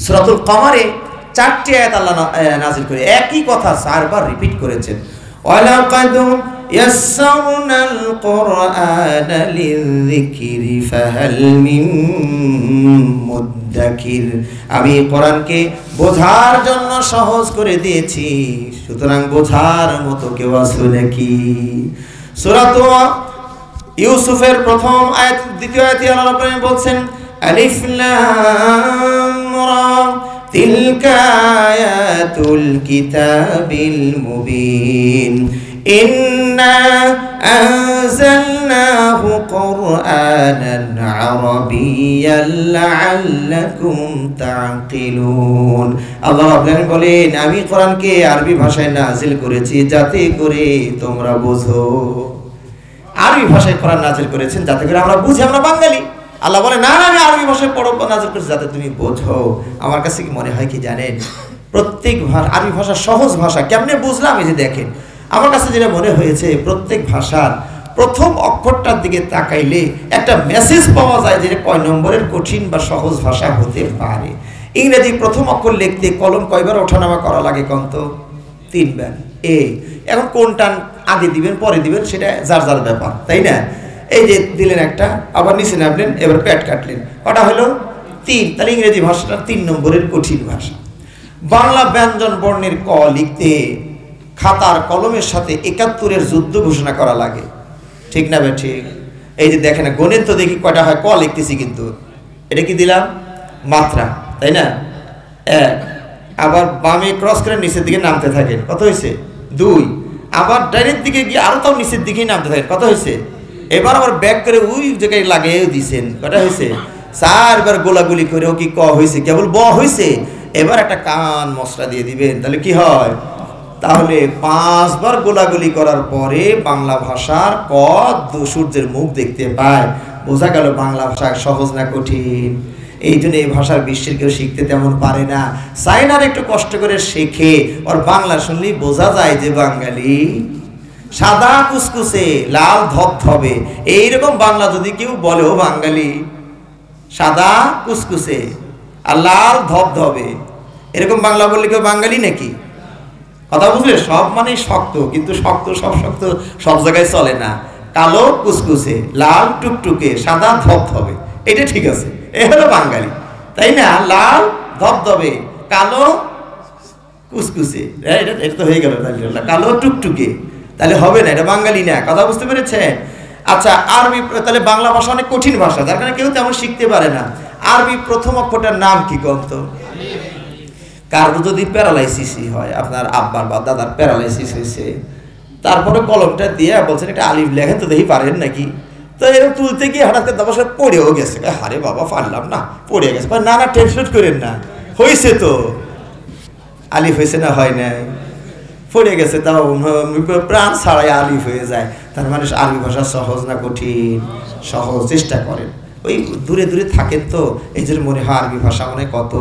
সূরাতুল কমারে 4টি আয়াত আল্লাহ নাযিল করে একই কথা 4 বার রিপিট করেছেন। ওয়ালাকাদ ইয়াসসারনাল কুরআনা লিযিকরি ফাহাল মিন মুদ্দাকির। আমি কোরআনকে বোঝার জন্য সহজ করে দিয়েছি, সুতরাং বোঝার মতো কেউ আছে নাকি? সূরাত ইউসুফের প্রথম আয়াত, দ্বিতীয় আয়াতে আল্লাহ রাব্বুল বলছেন আলিফ লাম রা তিলকা আয়াতুল কিতাবিল মুবিন ইন্না আনজালনাহু কুরআনান আরাবিয়্যান লাআল্লাকুম তা'কিলুন। আল্লাহ রাব্বুল বলেন, আমি কোরআনকে আরবি ভাষায় নাযিল করেছি যাতে করে তোমরা বোঝো। আরবি ভাষায় কোরআন নাযিল করেছেন যাতে করে আমরা বুঝি, আমরা বাঙালি। আল্লাহ বলে না, আমি আরবি ভাষায় পড়ব নাযিল করেছি যাতে তুমি বোঝো। আমার কাছে কি মনে হয় কি জানেন, প্রত্যেক ভাষা, আরবি ভাষা সহজ ভাষা। কেমনে বুঝলাম? এই যে দেখেন, আমার কাছে যেটা মনে হয়েছে, প্রত্যেক ভাষার প্রথম অক্ষরটার দিকে তাকাইলে একটা মেসেজ পাওয়া যায় যে কয় নম্বরের কঠিন বা সহজ ভাষা হতে পারে। ইংরেজি প্রথম অক্ষর লিখতে কলম কয়বার ওঠানামা করা লাগে কন্ত? 3 বার। এখন কোনটা আগে দিবেন পরে দিবেন সেটা যার যার ব্যাপার, তাই না? এই যে দিলেন একটা, আবার নিচে নামলেন, এবার প্যাট কাটলেন, কটা হলো? 3। তাহলে ইংরেজি ভাষাটা 3 নম্বরের কঠিন ভাষা। বাংলা ব্যঞ্জন বর্ণের ক লিখতে খাতার কলমের সাথে 71-এর যুদ্ধ ঘোষণা করা লাগে, ঠিক না ভাই? ঠিক। এই যে দেখেন, গণিত তো দেখি কয়টা হয়, ক লিখতেছি কিন্তু এটা কি দিলাম? মাত্রা, তাই না? 1। আবার বামে ক্রস করে নিচের দিকে নামতে থাকেন, কত হয়েছে? 2। আবার ডাইরেক্ট দিকে গিয়ে আরো তাও নিচের দিকেই নামতে থাকেন, কত হয়েছে? এবার আবার ব্যাক করে ওই জায়গায় লাগিয়ে দিয়েছেন, কটা হয়েছে? 4 বার গোলাগুলি করেও কি ক হয়েছে? কেবল ব হয়েছে। এবার একটা কান মশলা দিয়ে দিবেন, তাহলে কি হয়? তাহলে 5 বার গোলাগুলি করার পরে বাংলা ভাষার ক সূর্যের মুখ দেখতে পায়। বোঝা গেল বাংলা ভাষা সহজ না কঠিন। এই জন্য এই ভাষার বিশ্বের কেউ শিখতে তেমন পারে না। চাইনার একটু কষ্ট করে শেখে, ওর বাংলা শুনলেই বোঝা যায় যে বাঙালি। সাদা কুসকুসে লাল ধবধবে, এইরকম বাংলা যদি কেউ বলে ও বাঙালি, সাদা কুসকুসে আর লাল ধবধবে, এরকম বাংলা বললে কেউ বাঙালি নাকি? কথা বুঝলে? সব মানে শক্ত, কিন্তু শক্ত সব শক্ত সব জায়গায় চলে না। কালো কুসকুসে, লাল টুকটুকে, সাদা ধবধবে, এটা ঠিক আছে, এ হলো বাঙালি, তাই না? লাল ধবধবে, কালো কুসকুসে, এটা তো হয়ে গেল। কালো টুকটুকে, তাহলে হবে না, এটা বাঙালি না। কথা বুঝতে পেরেছেন? আচ্ছা, আরবি, তাহলে বাংলা ভাষা অনেক কঠিন ভাষা, যার কারণে কেউ তেমন শিখতে পারে না। আরবি প্রথম অক্ষরটার নাম কি কন্ত? কারো যদি প্যারালাইসিস হয়, আপনার আব্বার বা দাদার প্যারালাইসিস হয়েছে, তারপরে কলমটা দিয়ে বলছেন একটা আলিফ লেখেন তো দেখি পারেন নাকি? তো এরকম তুলতে গিয়ে হঠাৎ করে দশ পড়েও গেছে, আরে বাবা পারলাম না, পড়ে গেছে। না না, টেনশন করেন না, হয়েছে তো, আলিফ হয়েছে না হয় নাই, পড়ে গেছে, তাও প্রাণ ছাড়াই আলিফ হয়ে যায়। তার মানে আরবি ভাষা সহজ না কঠিন? সহজ। চেষ্টা করেন, ওই দূরে দূরে থাকেন তো, এই জন্য মনে হয় আরবি ভাষা মনে কত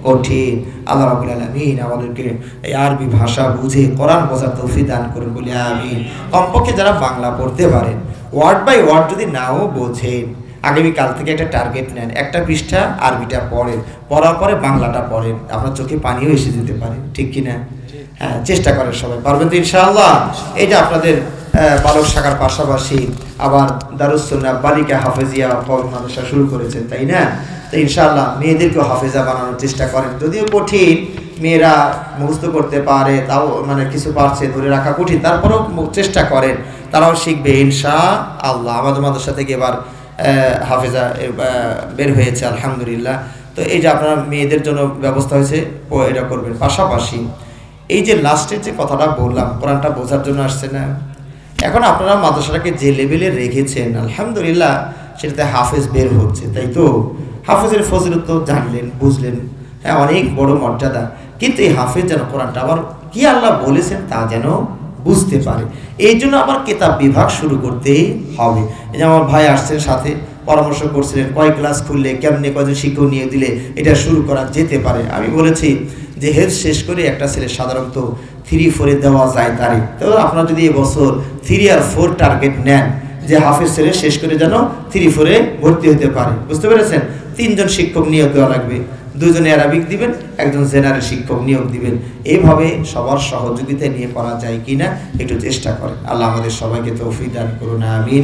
কঠিন। আল্লাহ রাব্বুল আলামিন আমাদেরকে এই আরবি ভাষা বুঝে কোরআন বোঝার তৌফিক দান করুন বলে আমিন। কমপক্ষে যারা বাংলা পড়তে পারেন, ওয়ার্ড বাই ওয়ার্ড যদি নাও বোঝেন, আগামীকাল থেকে একটা টার্গেট নেন, একটা পৃষ্ঠা আরবিটা পড়েন, পড়ার পরে বাংলাটা পড়েন, আপনার চোখে পানিও এসে যেতে পারে, ঠিক কিনা? হ্যাঁ, চেষ্টা করেন সবাই, পারবেন তো ইনশাআল্লাহ? এটা আপনাদের বালক শাখার পাশাপাশি আবার দারুস সুন্নাহ বালিকা হাফেজিয়া মাদ্রাসা শুরু করেছেন, তাই না? তো ইনশাআল্লাহ মেয়েদেরকেও হাফেজা বানানোর চেষ্টা করেন, যদিও কঠিন, মেয়েরা মুখস্থ করতে পারে, তাও মানে কিছু পারছে, ধরে রাখা কঠিন, তারপরেও চেষ্টা করেন, তারাও শিখবে ইনশাআল্লাহ। আমাদের মাদ্রাসা থেকে এবার হাফেজা বের হয়েছে আলহামদুলিল্লাহ। তো এই যে আপনার মেয়েদের জন্য ব্যবস্থা হয়েছে, ও এটা করবেন। পাশাপাশি এই যে লাস্টের যে কথাটা বললাম, কোরআনটা বোঝার জন্য আসছে না, এখন আপনারা মাদ্রাসাটাকে যে লেভেলে রেখেছেন আলহামদুলিল্লাহ, সেটাতে হাফেজ বের হচ্ছে, তাই তো? হাফেজের ফজিলত তো জানলেন, বুঝলেন, হ্যাঁ, অনেক বড় মর্যাদা, কিন্তু এই হাফেজ যেন কোরআনটা আবার কি আল্লাহ বলেছেন তা যেন বুঝতে পারে। এই জন্য আমার কিতাব বিভাগ শুরু করতে হবে। এই যে আমার ভাই আসছেন সাথে, পরামর্শ করছিলেন কয় ক্লাস খুললে কেমনে কয়জন শিক্ষক নিয়ে দিলে এটা শুরু করা যেতে পারে। আমি বলেছি যে হেলথ শেষ করে একটা ছেলে সাধারণত 3-4 দেওয়া যায় তারে, তো আপনারা যদি এবছর 3 আর 4 টার্গেট নেন, যে হাফেজ ছেলে শেষ করে যেন 3-4 ভর্তি হতে পারে, বুঝতে পেরেছেন? 3 জন শিক্ষক নিয়োগ দেওয়া লাগবে, 2 জন অ্যারাবিক দিবেন, 1 জন জেনারেল শিক্ষক নিয়োগ দিবেন। এইভাবে সবার সহযোগিতা নিয়ে করা যায় কিনা একটু চেষ্টা করেন। আল্লাহ আমাদের সবাইকে তৌফিক দান করুন, আমিন।